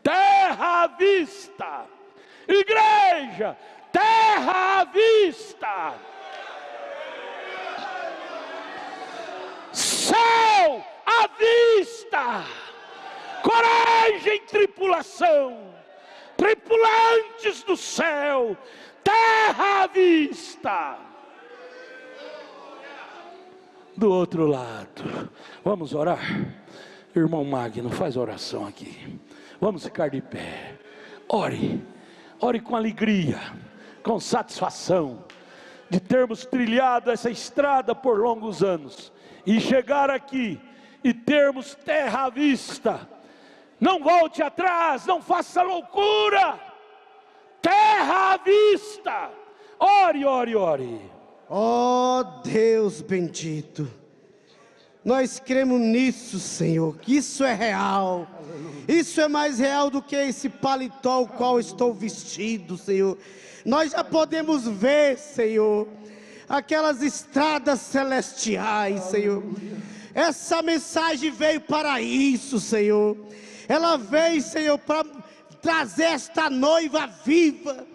terra à vista, igreja, terra à vista, céu à vista, coragem, tripulação, tripulantes do céu, terra à vista. Do outro lado, vamos orar? Irmão Magno, faz oração aqui. Vamos ficar de pé. Ore com alegria, com satisfação, de termos trilhado essa estrada por longos anos, e chegar aqui, e termos terra à vista. Não volte atrás, não faça loucura, terra à vista. Ore. Ó Deus bendito, Nós cremos nisso, Senhor, que isso é real. Isso é mais real do que esse paletó o qual estou vestido, Senhor. Nós já podemos ver, Senhor, aquelas estradas celestiais, Senhor. Essa mensagem veio para isso, Senhor. Ela veio, Senhor, para trazer esta noiva viva,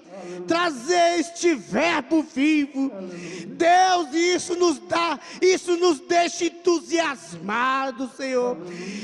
trazer este verbo vivo. Deus, isso nos deixa entusiasmados, Senhor.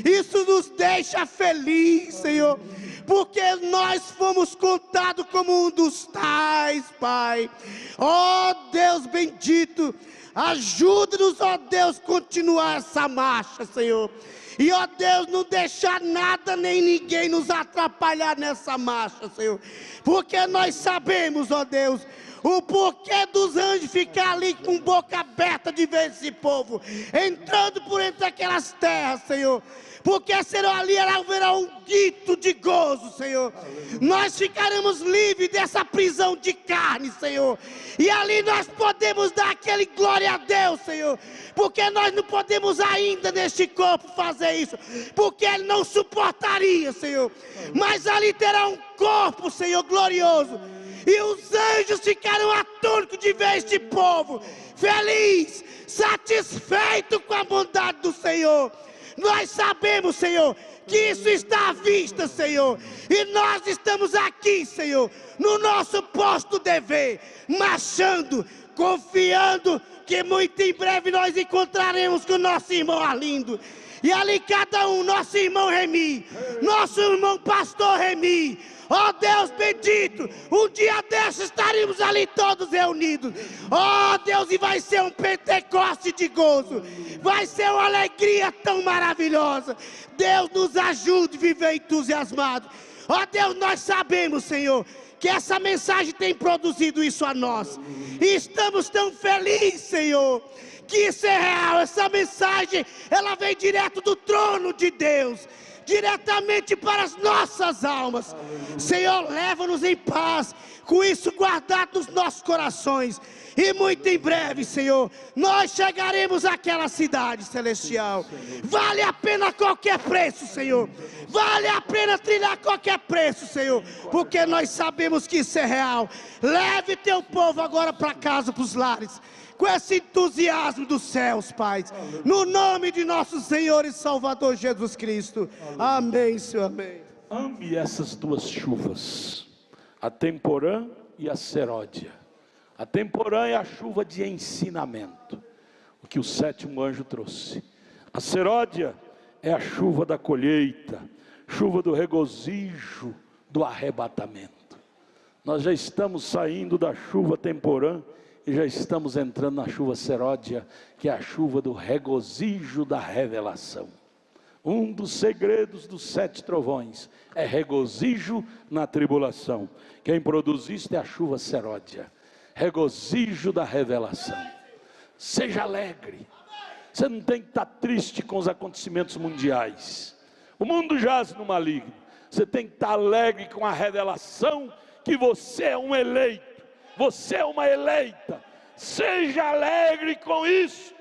Isso nos deixa feliz, Senhor, porque nós fomos contados como um dos tais, Pai. Ó Deus bendito, ajuda-nos, ó Deus, continuar essa marcha, Senhor. E ó Deus, não deixar nada nem ninguém nos atrapalhar nessa marcha, Senhor. Porque nós sabemos, ó Deus, o porquê dos anjos ficar ali com boca aberta de ver esse povo entrando por entre aquelas terras, Senhor. Porque Senhor, ali haverá um grito de gozo, Senhor. Nós ficaremos livres dessa prisão de carne, Senhor. E ali nós podemos dar aquele glória a Deus, Senhor. Porque nós não podemos ainda neste corpo fazer isso, porque ele não suportaria, Senhor. Mas ali terá um corpo, Senhor, glorioso. E os anjos ficarão atônitos de ver este povo feliz, satisfeito com a bondade do Senhor. Nós sabemos, Senhor, que isso está à vista, Senhor. E nós estamos aqui, Senhor, no nosso posto dever, marchando, confiando que muito em breve nós encontraremos com o nosso irmão Arlindo. E ali cada um, nosso irmão Remi, nosso irmão pastor Remi. Ó Deus bendito, um dia desses estaremos ali todos reunidos. Ó Deus, e vai ser um Pentecoste de gozo. Vai ser uma alegria tão maravilhosa. Deus nos ajude a viver entusiasmado. Ó Deus, nós sabemos, Senhor, que essa mensagem tem produzido isso a nós. E estamos tão felizes, Senhor, que isso é real. Essa mensagem, ela vem direto do trono de Deus, diretamente para as nossas almas. Senhor, leva-nos em paz, com isso guardado nos nossos corações. E muito em breve, Senhor, nós chegaremos àquela cidade celestial. Vale a pena qualquer preço, Senhor. Vale a pena trilhar qualquer preço, Senhor, porque nós sabemos que isso é real. Leve teu povo agora para casa, para os lares, com esse entusiasmo dos céus, Pai. No nome de nosso Senhor e Salvador Jesus Cristo. Amém, Senhor, amém. Ame essas duas chuvas, a temporã e a seródia. A temporã é a chuva de ensinamento, o que o sétimo anjo trouxe. A seródia é a chuva da colheita, chuva do regozijo, do arrebatamento. Nós já estamos saindo da chuva temporã e já estamos entrando na chuva seródia, que é a chuva do regozijo da revelação. Um dos segredos dos 7 trovões é regozijo na tribulação. Quem produz isto é a chuva seródia, regozijo da revelação. Seja alegre. Você não tem que estar triste com os acontecimentos mundiais. O mundo jaz no maligno. Você tem que estar alegre com a revelação que você é um eleito. Você é uma eleita. Seja alegre com isso.